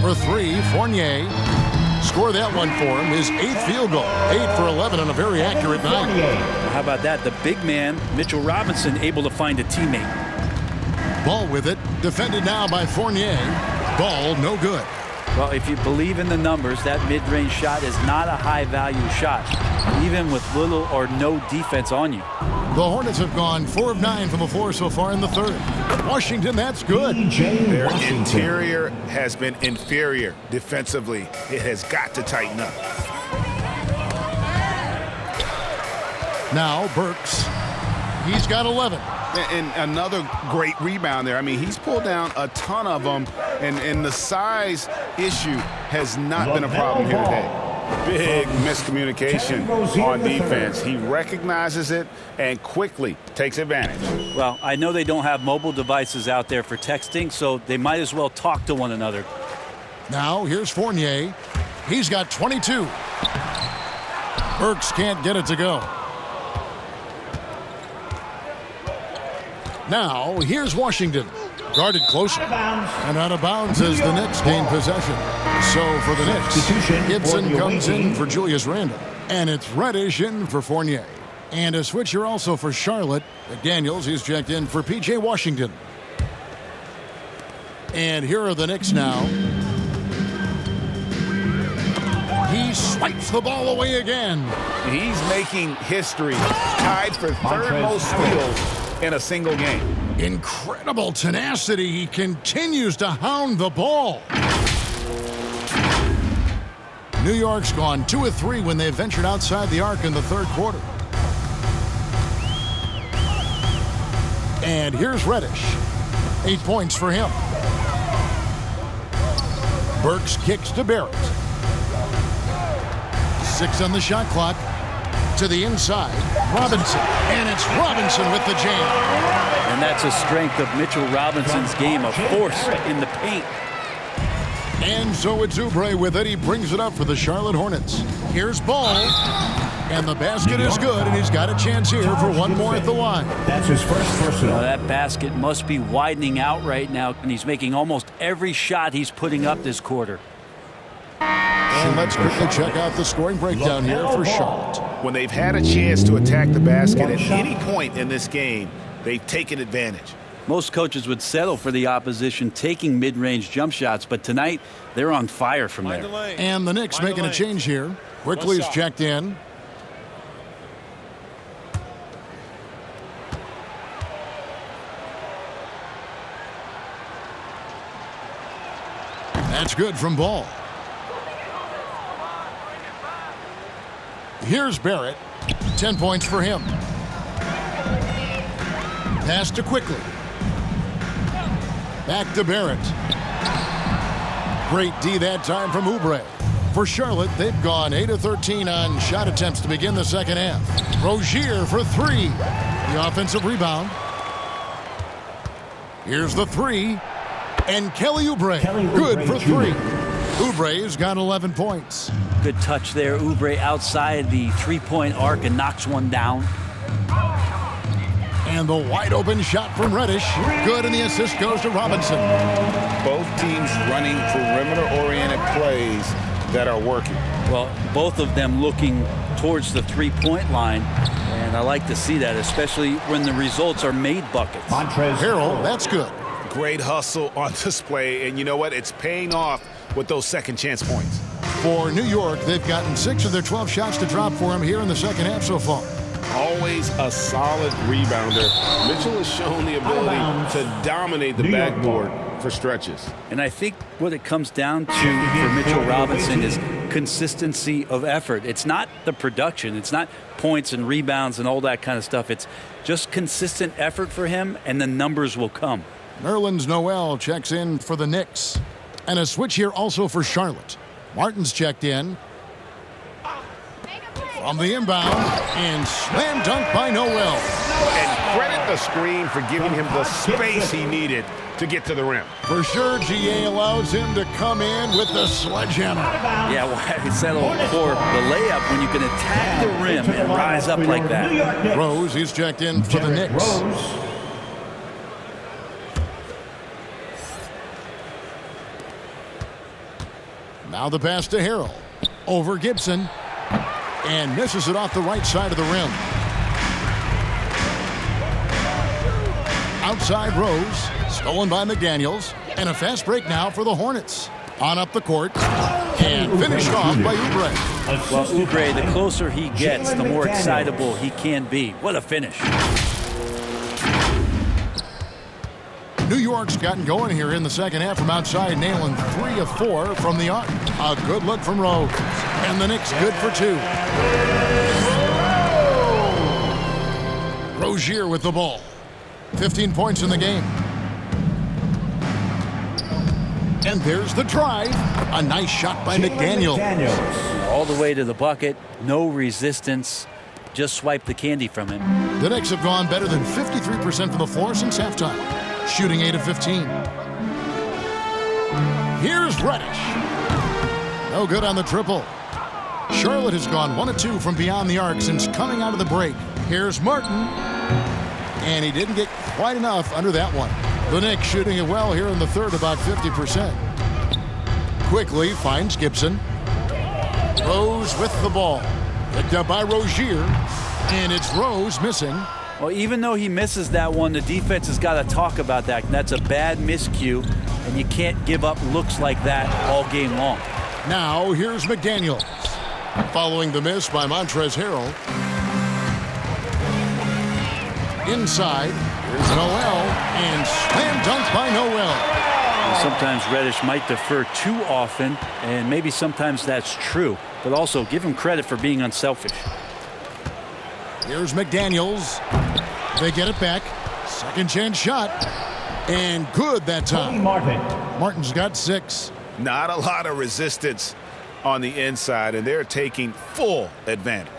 For 3, Fournier. Score that one for him. His 8th field goal. 8 for 11 on a very accurate night. How about that? The big man, Mitchell Robinson, able to find a teammate. Ball with it. Defended now by Fournier. Ball no good. Well, if you believe in the numbers, that mid-range shot is not a high-value shot, even with little or no defense on you. The Hornets have gone 4 of 9 from the floor so far in the third. Washington, that's good. Their interior has been inferior defensively. It has got to tighten up. Now Burks. He's got 11. And another great rebound there. I mean, he's pulled down a ton of them, and the size issue has not been a problem here today. Big miscommunication on defense. He recognizes it and quickly takes advantage. Well, I know they don't have mobile devices out there for texting, so they might as well talk to one another. Now here's Fournier. He's got 22. Burks can't get it to go. Now, here's Washington. Guarded closer. And out of bounds as the Knicks gain possession. So for the Knicks, Gibson comes in for Julius Randle. And it's Reddish in for Fournier. And a switcher also for Charlotte. McDaniels, he's checked in for P.J. Washington. And here are the Knicks now. He swipes the ball away again. He's making history. Tied for third most steals in a single game. Incredible tenacity. He continues to hound the ball. New York's gone 2 of 3 when they ventured outside the arc in the third quarter. And here's Reddish. 8 points for him. Burks kicks to Barrett. 6 on the shot clock. To the inside, Robinson, and it's Robinson with the jam. And that's a strength of Mitchell Robinson's game, a force in the paint. And so it's Oubre with it. He brings it up for the Charlotte Hornets. Here's Ball, and the basket is good, and he's got a chance here for one more at the line. That's his first personal. That basket must be widening out right now, and he's making almost every shot he's putting up this quarter. And let's quickly check out the scoring breakdown here for Charlotte. When they've had a chance to attack the basket at any point in this game, they've taken advantage. Most coaches would settle for the opposition taking mid-range jump shots, but tonight they're on fire from there. And the Knicks making a change here. Quickly is checked in. That's good from Ball. Here's Barrett. 10 points for him. Pass to Quickly. Back to Barrett. Great D that time from Oubre. For Charlotte, they've gone 8 of 13 on shot attempts to begin the second half. Rozier for 3. The offensive rebound. Here's the 3. And Kelly Oubre. Good for 3. Oubre's got 11 points. Good touch there. Oubre outside the three-point arc and knocks one down. And the wide open shot from Reddish. Good, and the assist goes to Robinson. Both teams running perimeter-oriented plays that are working. Well, both of them looking towards the three-point line, and I like to see that, especially when the results are made buckets. Harrell, that's good. Great hustle on display, and you know what? It's paying off with those second chance points. For New York, they've gotten 6 of their 12 shots to drop for him here in the second half so far. Always a solid rebounder. Mitchell has shown the ability to dominate the backboard for stretches. And I think what it comes down to for Mitchell Robinson is consistency of effort. It's not the production. It's not points and rebounds and all that kind of stuff. It's just consistent effort for him, and the numbers will come. Nerlens Noel checks in for the Knicks. And a switch here also for Charlotte. Martin's checked in. From the inbound, and slam dunk by Noel. And credit the screen for giving him the space he needed to get to the rim. For sure, GA allows him to come in with the sledgehammer. Yeah, well, I settle for the layup when you can attack the rim and rise up like that. Rose, he's checked in for the Knicks. Now the pass to Harrell. Over Gibson. And misses it off the right side of the rim. Outside Rose. Stolen by McDaniels. And a fast break now for the Hornets. On up the court. And finished off by Oubre. Well, Oubre, the closer he gets, the more excitable he can be. What a finish. New York's gotten going here in the second half from outside, nailing 3 of 4 from the arc. A good look from Rose. And the Knicks good for 2. Rozier with the ball. 15 points in the game. And there's the drive. A nice shot by McDaniels. All the way to the bucket. No resistance. Just swipe the candy from him. The Knicks have gone better than 53% from the floor since halftime. Shooting 8 of 15. Here's Reddish. No good on the triple. Charlotte has gone 1 of 2 from beyond the arc since coming out of the break. Here's Martin. And he didn't get quite enough under that one. The Knicks shooting it well here in the third, about 50%. Quickly finds Gibson. Rose with the ball. Picked up by Rozier. And it's Rose missing. Well, even though he misses that one, the defense has got to talk about that. That's a bad miscue, and you can't give up looks like that all game long. Now, here's McDaniels. Following the miss by Montrezl Harrell. Inside, here's Noel, and slam dunk by Noel. Sometimes Reddish might defer too often, and maybe sometimes that's true, but also give him credit for being unselfish. Here's McDaniels. They get it back. Second chance shot. And good that time. Martin's got 6. Not a lot of resistance on the inside, and they're taking full advantage.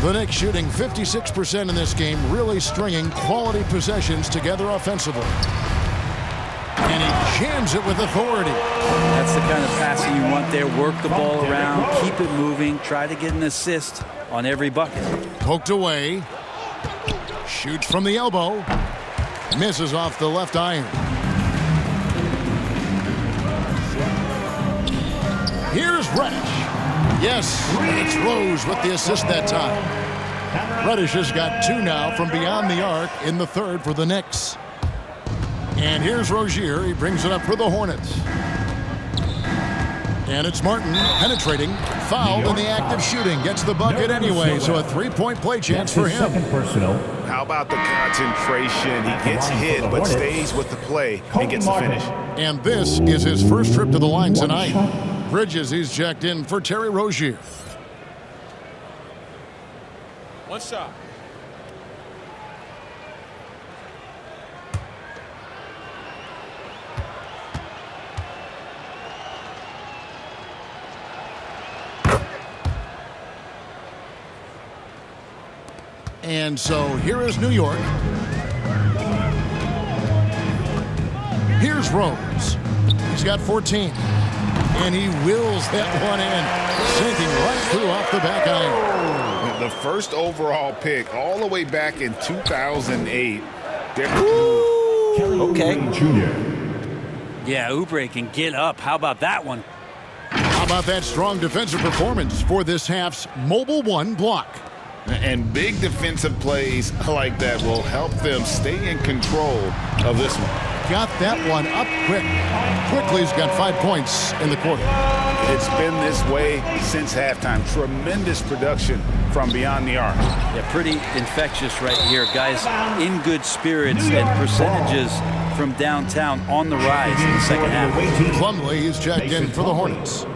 The Knicks shooting 56% in this game, really stringing quality possessions together offensively. And he jams it with authority. That's the kind of passing you want there. Work the ball around, keep it moving, try to get an assist on every bucket. Poked away. Shoots from the elbow. Misses off the left iron. Here's Reddish. Yes, it's Rose with the assist that time. Reddish has got 2 now from beyond the arc in the third for the Knicks. And here's Rozier. He brings it up for the Hornets. And it's Martin penetrating, fouled in the act of shooting, gets the bucket anyway, so a three-point play chance for him. Second personal. How about the concentration? He gets hit but stays with the play and gets the finish. And this is his first trip to the line tonight. Bridges, he's checked in for Terry Rozier. One shot. And so here is New York. Here's Rose. He's got 14. And he wills that one in, sinking right through off the back iron. The first overall pick all the way back in 2008. Okay. Yeah, Oubre can get up. How about that one? How about that strong defensive performance for this half's mobile one block? And big defensive plays like that will help them stay in control of this one. Got that one up quick. Quickly's got 5 points in the quarter. It's been this way since halftime. Tremendous production from beyond the arc. Yeah, pretty infectious right here. Guys in good spirits and percentages from downtown on the rise in the second half. Plumlee is checked in for the Hornets.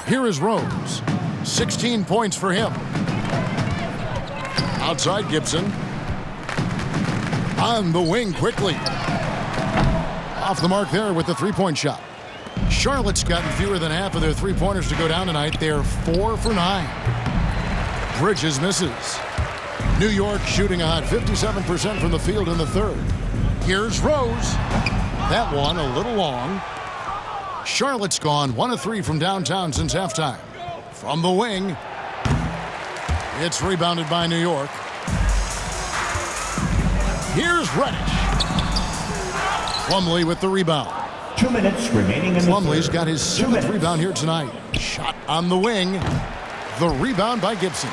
Here is Rose. 16 points for him. Outside Gibson. On the wing quickly. Off the mark there with the three-point shot. Charlotte's gotten fewer than half of their three-pointers to go down tonight. They're 4 for 9. Bridges misses. New York shooting a hot 57% from the field in the third. Here's Rose. That one a little long. Charlotte's gone 1 of 3 from downtown since halftime. From the wing, it's rebounded by New York. Here's Reddish. Plumlee with the rebound. 2 minutes remaining in the Plumlee's third. got his 7th rebound here tonight. Shot on the wing. The rebound by Gibson.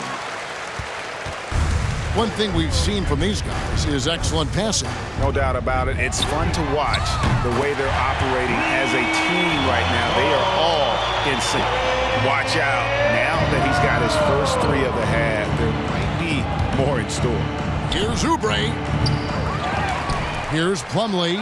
One thing we've seen from these guys is excellent passing. No doubt about it. It's fun to watch the way they're operating as a team right now. They are all in sync. Watch out. Now that he's got his first 3 of the half, there might be more in store. Here's Oubre. Here's Plumlee.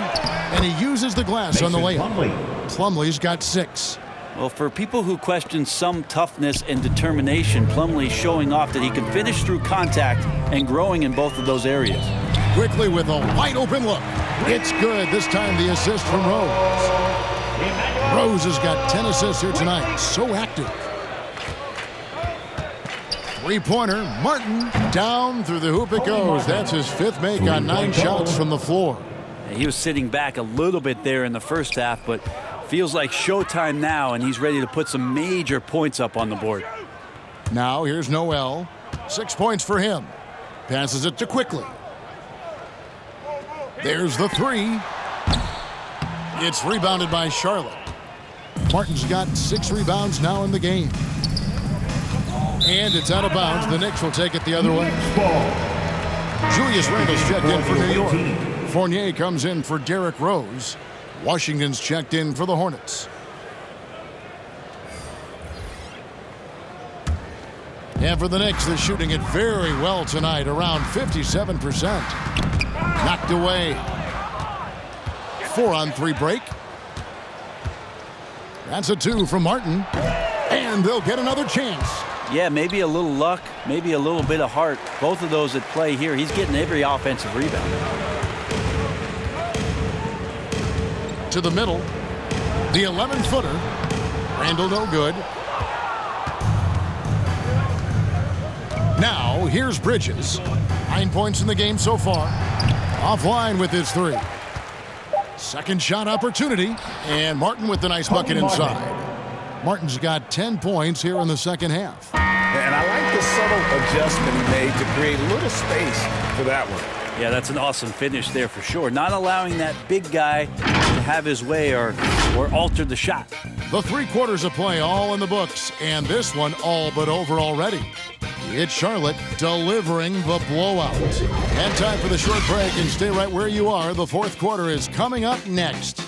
And he uses the glass on the layup. Plumlee's got 6. Well, for people who question some toughness and determination, Plumlee showing off that he can finish through contact and growing in both of those areas. Quickly with a wide open look. It's good. This time the assist from Rose. Rose has got 10 assists here tonight. So active. Three-pointer. Martin down through the hoop it goes. That's his 5th make on 9 shots from the floor. He was sitting back a little bit there in the first half, but feels like showtime now, and he's ready to put some major points up on the board. Now here's Noel. 6 points for him. Passes it to Quickly. There's the 3. It's rebounded by Charlotte. Martin's got 6 rebounds now in the game. And it's out of bounds. The Knicks will take it the other way. Julius Randle's checked in for New York. Fournier comes in for Derrick Rose. Washington's checked in for the Hornets. And for the Knicks, they're shooting it very well tonight, around 57%. Knocked away. 4-on-3 break. That's a 2 from Martin. And they'll get another chance. Yeah, maybe a little luck, maybe a little bit of heart. Both of those at play here. He's getting every offensive rebound. To the middle. The 11-footer. Randle no good. Now, here's Bridges. 9 points in the game so far. Offline with his 3. Second shot opportunity. And Martin with the nice bucket inside. Martin's got 10 points here in the second half. And I like the subtle adjustment he made to create a little space for that one. Yeah, that's an awesome finish there for sure. Not allowing that big guy to have his way or alter the shot. The 3 quarters of play all in the books, and this one all but over already. It's Charlotte delivering the blowout. And time for the short break, and stay right where you are. The fourth quarter is coming up next.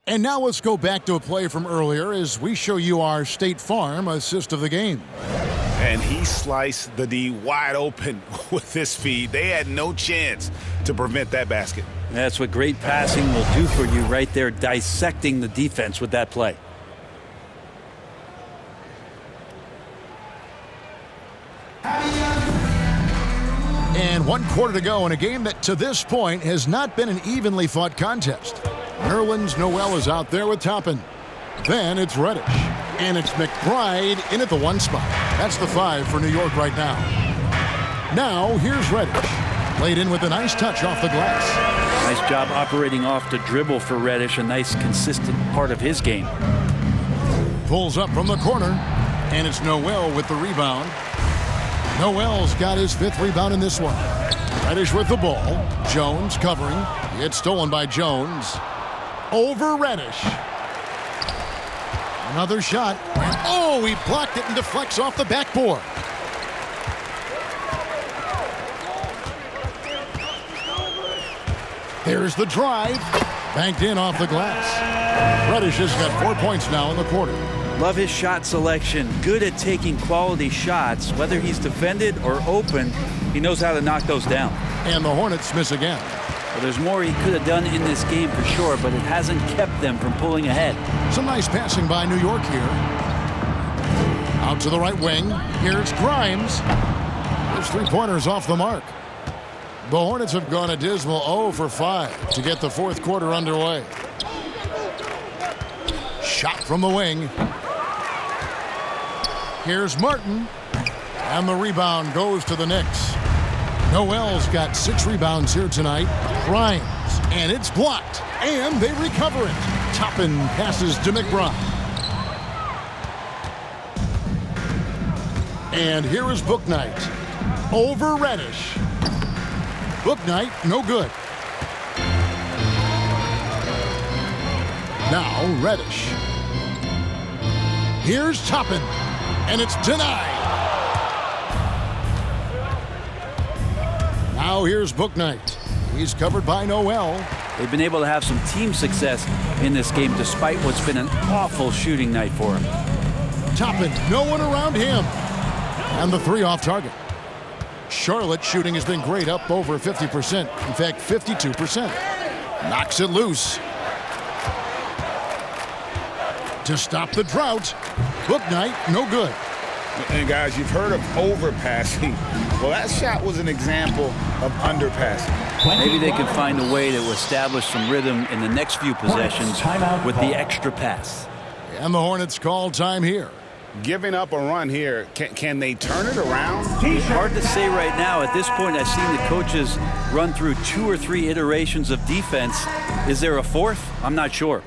And now let's go back to a play from earlier as we show you our State Farm assist of the game. And he sliced the D wide open with this feed. They had no chance to prevent that basket. That's what great passing will do for you right there, dissecting the defense with that play. And 1 quarter to go in a game that to this point has not been an evenly fought contest. Nerlens Noel is out there with Toppin. Then it's Reddish. And it's McBride in at the 1 spot. That's the 5 for New York right now. Now here's Reddish. Laid in with a nice touch off the glass. Nice job operating off the dribble for Reddish. A nice consistent part of his game. Pulls up from the corner. And it's Noel with the rebound. Noel's got his 5th rebound in this one. Reddish with the ball. Jones covering. It's stolen by Jones. Over Reddish. Another shot. Oh, he blocked it and deflects off the backboard. There's the drive. Banked in off the glass. Reddish has got 4 points now in the quarter. Love his shot selection. Good at taking quality shots. Whether he's defended or open, he knows how to knock those down. And the Hornets miss again. Well, there's more he could have done in this game for sure, but it hasn't kept them from pulling ahead. Some nice passing by New York here. Out to the right wing. Here's Grimes. His 3-pointers off the mark. The Hornets have gone a dismal 0 for 5 to get the fourth quarter underway. Shot from the wing. Here's Martin. And the rebound goes to the Knicks. Noel's got 6 rebounds here tonight. Grimes. And it's blocked. And they recover it. Toppin passes to McBride. And here is Bouknight. Over Reddish. Bouknight, no good. Now Reddish. Here's Toppin. And it's denied. Now here's Bouknight. He's covered by Noel. They've been able to have some team success in this game despite what's been an awful shooting night for him. Toppin, no one around him. And the 3 off target. Charlotte shooting has been great, up over 50%. In fact, 52%. Knocks it loose. To stop the drought. Bouknight, no good. And guys, you've heard of overpassing. Well, that shot was an example of underpassing. Maybe they can find a way to establish some rhythm in the next few possessions with the extra pass. And the Hornets call time here. Giving up a run here, can they turn it around? Hard to say right now. At this point, I've seen the coaches run through 2 or 3 iterations of defense. Is there a 4th? I'm not sure.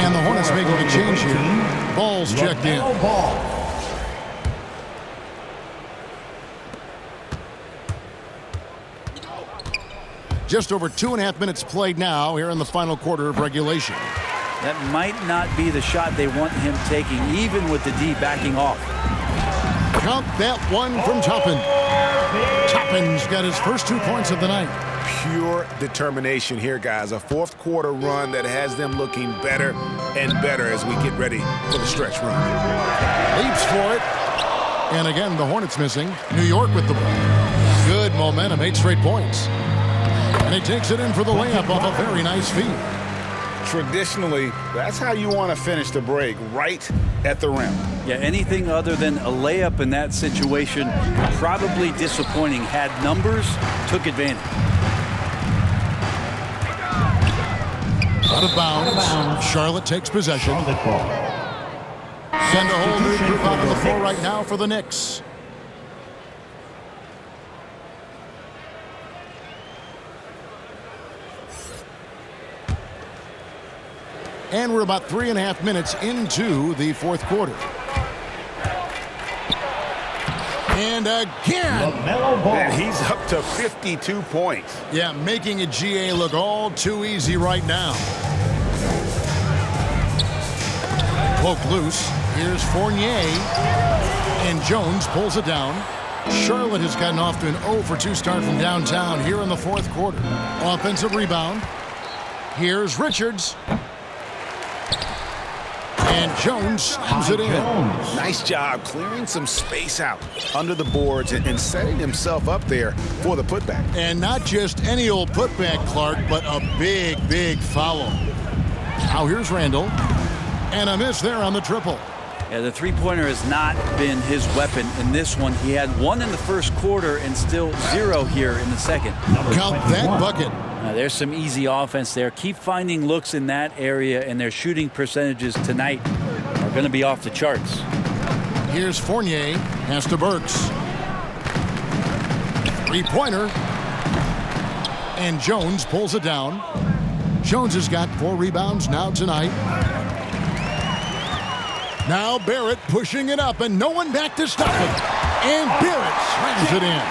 And the Hornets making a change here. Ball's checked in. Just over 2.5 minutes played now here in the final quarter of regulation. That might not be the shot they want him taking, even with the D backing off. Count that one from Toppin. Toppin's got his first 2 points of the night. pure determination here, guys. A fourth quarter run that has them looking better and better as we get ready for the stretch run. Leaps for it. And again, the Hornets missing. New York with the ball. Good momentum, 8 straight points. And he takes it in for the layup off a very nice feed. Traditionally, that's how you want to finish the break, right at the rim. Yeah, anything other than a layup in that situation, probably disappointing. Had numbers, took advantage. Out of bounds. Charlotte takes possession. Send a whole new group out on the floor right now for the Knicks. And we're about 3.5 minutes into the fourth quarter. And again. And he's up to 52 points. Yeah, making a GA look all too easy right now. Poke loose. Here's Fournier. And Jones pulls it down. Charlotte has gotten off to an 0 for 2 start from downtown here in the fourth quarter. Offensive rebound. Here's Richards. And Jones slams it in. Nice job clearing some space out under the boards and setting himself up there for the putback. And not just any old putback, Clark, but a big, big foul. Now here's Randle. And a miss there on the triple. Yeah, the three-pointer has not been his weapon in this one. He had 1 in the first quarter and still 0 here in the second. Count that bucket. There's some easy offense there. Keep finding looks in that area, and their shooting percentages tonight are going to be off the charts. Here's Fournier. Pass to Burks. Three-pointer. And Jones pulls it down. Jones has got 4 rebounds now tonight. Now Barrett pushing it up, and no one back to stop it. And Barrett slams it in.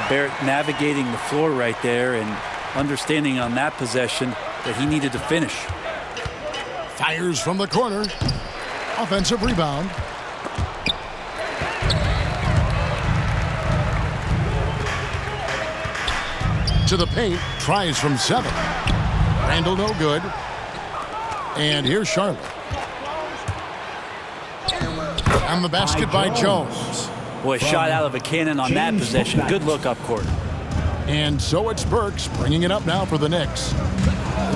Barrett navigating the floor right there and understanding on that possession that he needed to finish. Fires from the corner. Offensive rebound. To the paint. Tries from 7. Randle no good. And here's Charlotte. On the basket by Jones. Boy, shot out of a cannon on that possession. Good look up court. And so it's Burks bringing it up now for the Knicks.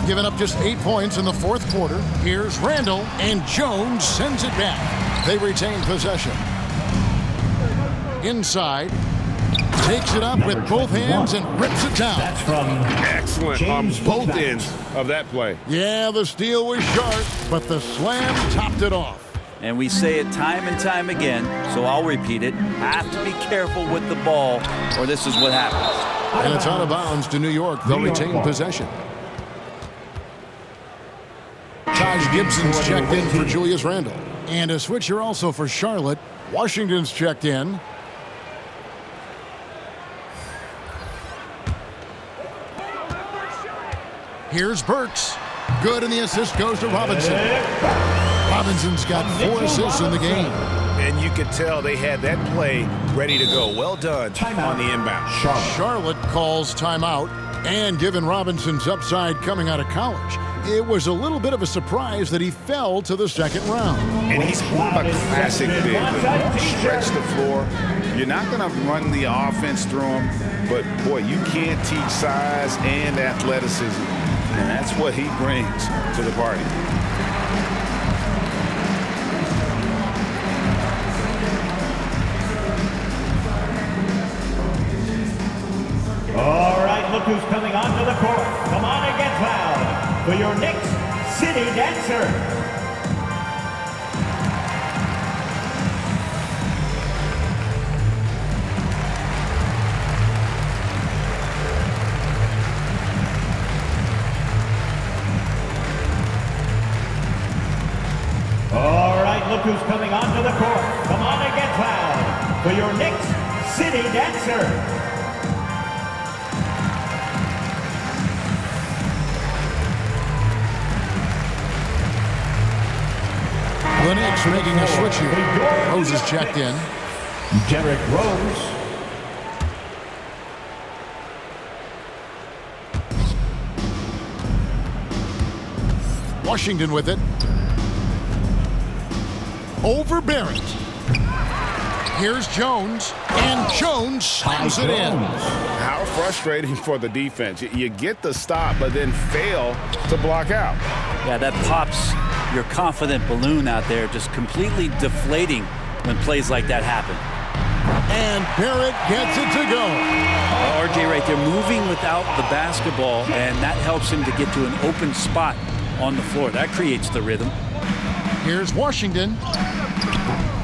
Giving up just 8 points in the fourth quarter. Here's Randle, and Jones sends it back. They retain possession. Inside. Takes it up with both hands and rips it down. That's from excellent on both ends of that play. Yeah, the steal was sharp, but the slam topped it off. And we say it time and time again, so I'll repeat it. Have to be careful with the ball, or this is what happens. And it's out of bounds to New York. They'll retain possession. Taj Gibson's checked in for Julius Randle. And a switcher also for Charlotte. Washington's checked in. Here's Burks. Good, and the assist goes to Robinson. Robinson's got 4 assists in the game. And you could tell they had that play ready to go. Well done on the inbound. Charlotte calls timeout, and given Robinson's upside coming out of college, it was a little bit of a surprise that he fell to the second round. And he's more of a classic big. Stretch the floor. You're not going to run the offense through him, but boy, you can't teach size and athleticism. And that's what he brings to the party. All right, look who's coming onto the court. Come on and get loud for your Knicks City Dancer. All right, look who's coming onto the court. Come on and get loud for your Knicks City Dancer. The Knicks making a switch here. Rose is checked in. Derrick Rose. Washington with it. Over Barrett. Here's Jones, and Jones slams it in. How frustrating for the defense. You get the stop, but then fail to block out. Yeah, that pops your confident balloon out there, just completely deflating when plays like that happen. And Barrett gets it to go. RJ right there, moving without the basketball, and that helps him to get to an open spot on the floor. That creates the rhythm. Here's Washington.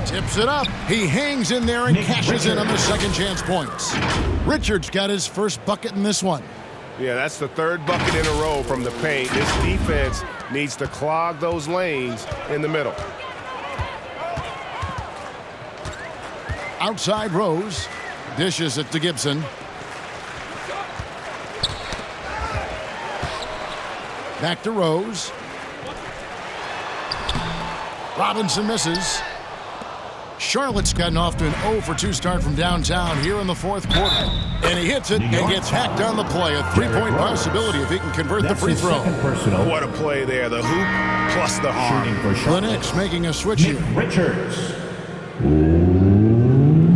Tips it up. He hangs in there and cashes in on the second chance points. Richards got his first bucket in this one. Yeah, that's the third bucket in a row from the paint. This defense needs to clog those lanes in the middle. Outside Rose. Dishes it to Gibson. Back to Rose. Robinson misses. Charlotte's gotten off to an 0 for 2 start from downtown here in the fourth quarter. And he hits it and gets hacked on the play. A 3-point possibility if he can convert the free throw. What a play there. The hoop plus the harm. The Knicks making a switch here. Richards.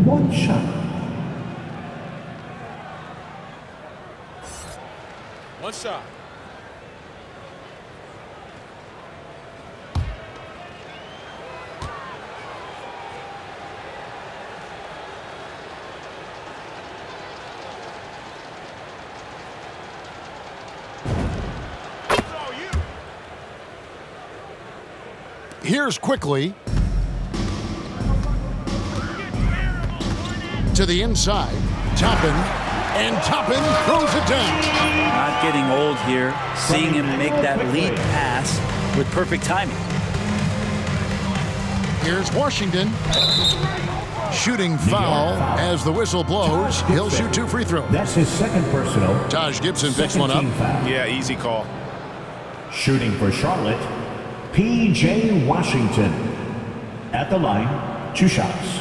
One shot. One shot. Here's quickly to the inside. Toppin, and Toppin throws it down. Not getting old here. Seeing him make that lead pass with perfect timing. Here's Washington. Shooting foul as the whistle blows. He'll shoot 2 free throws. That's his second personal. Taj Gibson picks one up. Yeah, easy call. Shooting for Charlotte, P.J. Washington. At the line, 2 shots.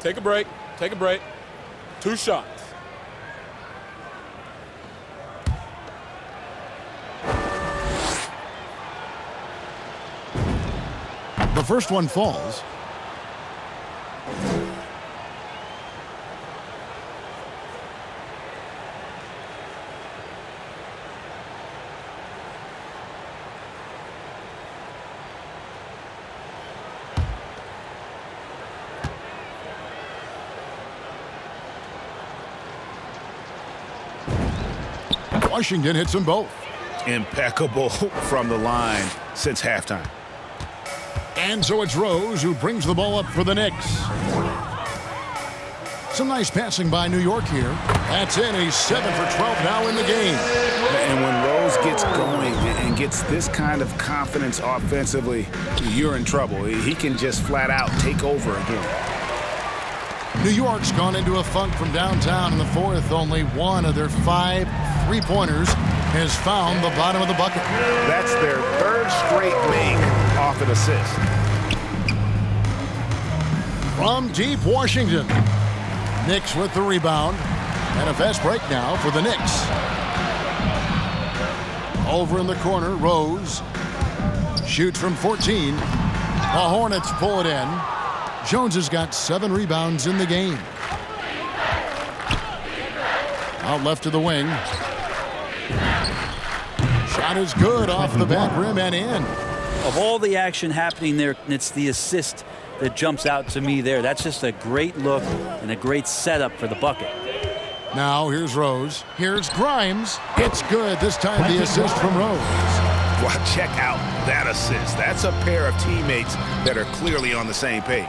Take a break. Take a break. 2 shots. The first one falls. Washington hits them both. Impeccable from the line since halftime. And so it's Rose who brings the ball up for the Knicks. Some nice passing by New York here. That's in. He's 7 for 12 now in the game. And when Rose gets going and gets this kind of confidence offensively, you're in trouble. He can just flat out take over again. New York's gone into a funk from downtown in the fourth. Only one of their 5 3-pointers has found the bottom of the bucket. That's their 3rd straight make off an assist. From deep Washington. Knicks with the rebound. And a fast break now for the Knicks. Over in the corner, Rose shoots from 14. The Hornets pull it in. Jones has got 7 rebounds in the game. Out left to the wing. Shot is good off the back rim and in. Of all the action happening there, it's the assist that jumps out to me there. That's just a great look and a great setup for the bucket. Now here's Rose. Here's Grimes. It's good. This time the assist from Rose. Well, check out that assist. That's a pair of teammates that are clearly on the same page.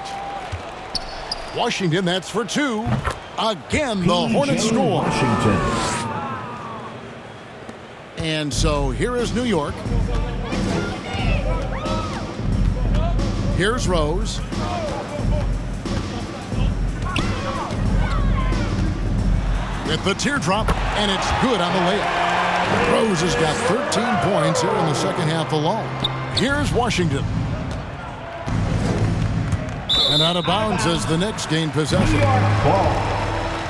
Washington, that's for 2. Again, the Hornets score. Washington. And so here is New York. Here's Rose. With the teardrop, and it's good on the layup. Rose has got 13 points here in the second half alone. Here's Washington. And out of bounds as the Knicks gain possession.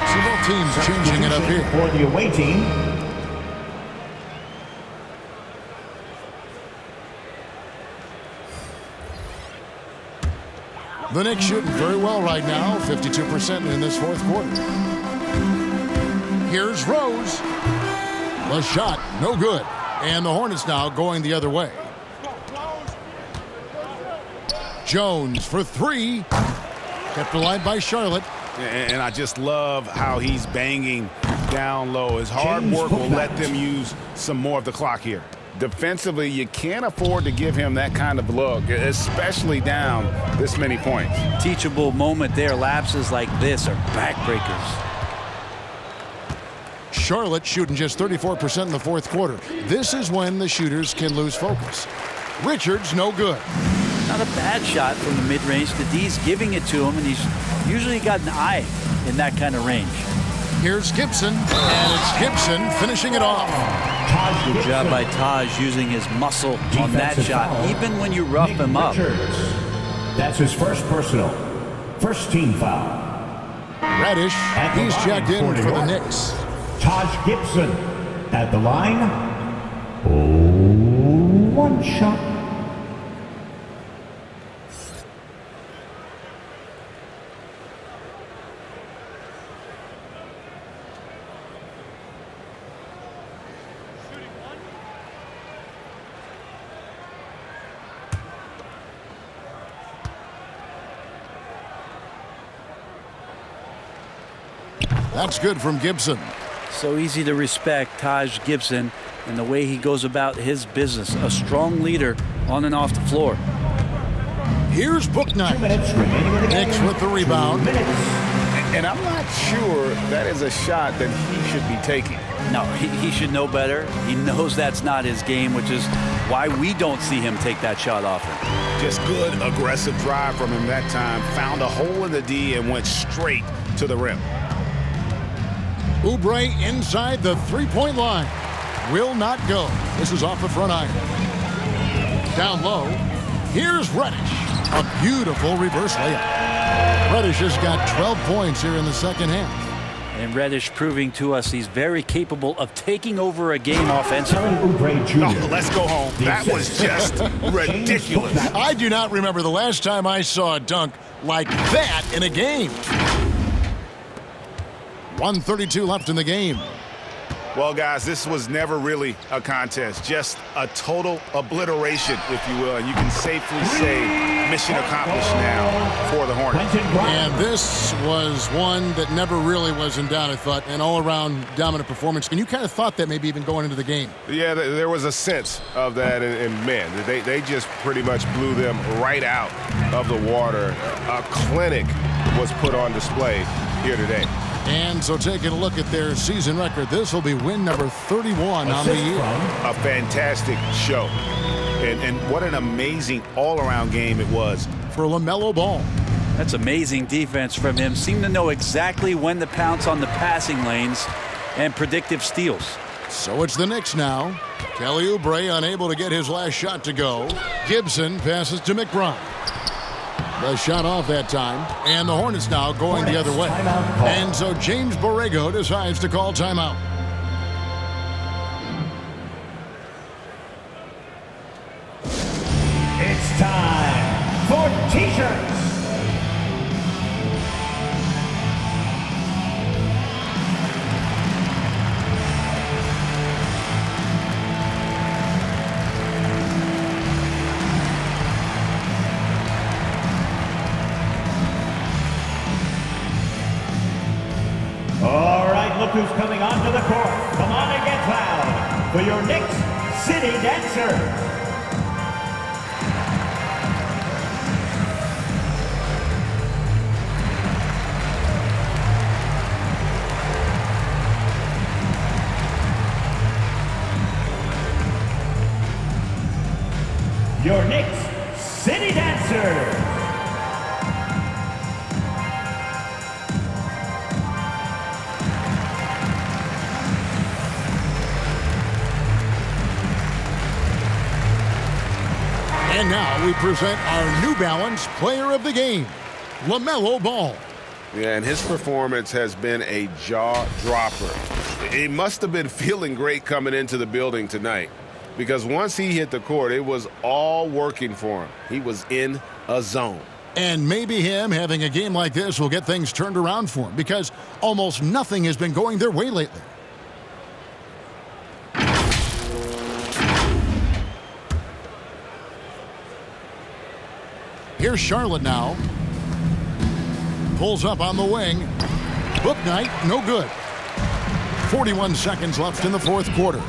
So both teams changing it up here. For the away team. The Knicks shooting very well right now, 52% in this fourth quarter. Here's Rose. The shot, no good. And the Hornets now going the other way. Jones for three. Kept alive by Charlotte. And I just love how he's banging down low. His hard work will let them use some more of the clock here. Defensively, you can't afford to give him that kind of look, especially down this many points. Teachable moment there. Lapses like this are backbreakers. Charlotte shooting just 34% in the fourth quarter. This is when the shooters can lose focus. Richards, no good. Not a bad shot from the mid-range. The D's giving it to him, and he's usually got an eye in that kind of range. Here's Gibson, and it's Gibson finishing it off. Good job by Taj using his muscle on that shot, even when you rough him up. That's his first personal. First team foul. Reddish, he's checked in for the Knicks. Taj Gibson at the line. Oh, one shot. That's good from Gibson. So easy to respect Taj Gibson and the way he goes about his business. A strong leader on and off the floor. Here's Bouknight. Knicks with the rebound. And I'm not sure that is a shot that he should be taking. No, he should know better. He knows that's not his game, which is why we don't see him take that shot often. Just good, aggressive drive from him that time. Found a hole in the D and went straight to the rim. Oubre inside the three-point line. Will not go. This is off the front iron. Down low. Here's Reddish. A beautiful reverse layup. Reddish has got 12 points here in the second half. And Reddish proving to us he's very capable of taking over a game offensively. Oh, let's go home. That was just ridiculous. I do not remember the last time I saw a dunk like that in a game. 1:32 left in the game. Well, guys, this was never really a contest. Just a total obliteration, if you will. And you can safely say mission accomplished now for the Hornets. And this was one that never really was in doubt, I thought. An all-around dominant performance. And you kind of thought that maybe even going into the game. Yeah, there was a sense of that. And man, they just pretty much blew them right out of the water. A clinic was put on display here today. And so taking a look at their season record, this will be win number 31 on the year. A fantastic show. And what an amazing all-around game it was. For LaMelo Ball. That's amazing defense from him. Seemed to know exactly when to pounce on the passing lanes and predictive steals. So it's the Knicks now. Kelly Oubre unable to get his last shot to go. Gibson passes to McBride. The shot off that time, and the Hornets now going the other way. And so James Borrego decides to call timeout. It's time for T-shirts. All right, look who's coming onto the court. Come on and get loud for your Knicks City Dancer. Your Knicks City Dancer. And now we present our New Balance Player of the Game, LaMelo Ball. Yeah, and his performance has been a jaw dropper. He must have been feeling great coming into the building tonight, because once he hit the court, it was all working for him. He was in a zone. And maybe him having a game like this will get things turned around for him, because almost nothing has been going their way lately. Here's Charlotte now. Pulls up on the wing. Book night, no good. 41 seconds left in the fourth quarter.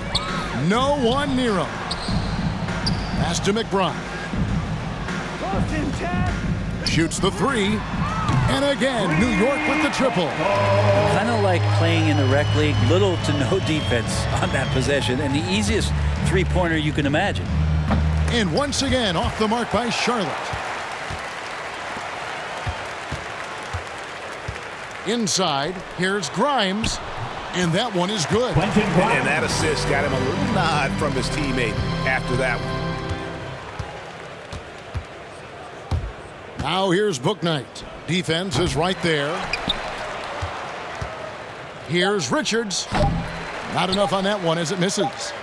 No one near him. Pass to McBride. Shoots the three. And again, New York with the triple. Kind of like playing in the rec league, little to no defense on that possession, and the easiest three-pointer you can imagine. And once again, off the mark by Charlotte. Inside, here's Grimes, and that one is good. And that assist got him a little nod from his teammate after that one. Now here's Bouknight. Defense is right there. Here's Richards. Not enough on that one as it misses.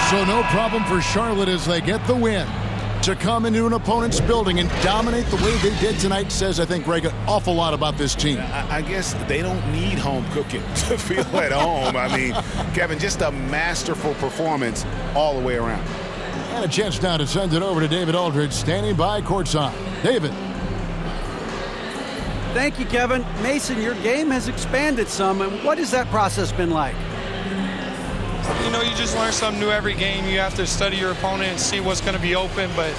So no problem for Charlotte as they get the win. To come into an opponent's building and dominate the way they did tonight says, I think, Greg, an awful lot about this team. I guess they don't need home cooking to feel at home. I mean, Kevin, just a masterful performance all the way around. And a chance now to send it over to David Aldridge, standing by courtside. David. Thank you, Kevin. Mason, your game has expanded some, and what has that process been like? You know, you just learn something new every game. You have to study your opponent and see what's going to be open, but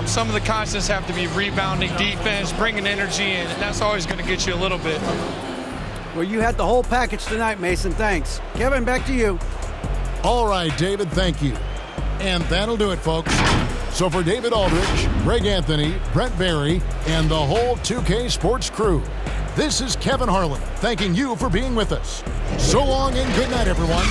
some of the constants have to be rebounding, defense, bringing energy, and that's always going to get you a little bit. Well, you had the whole package tonight, Mason. Thanks. Kevin, back to you. All right, David, thank you. And that'll do it, folks. So for David Aldridge, Greg Anthony, Brent Barry, and the whole 2K Sports crew, this is Kevin Harlan thanking you for being with us. So long and good night, everyone.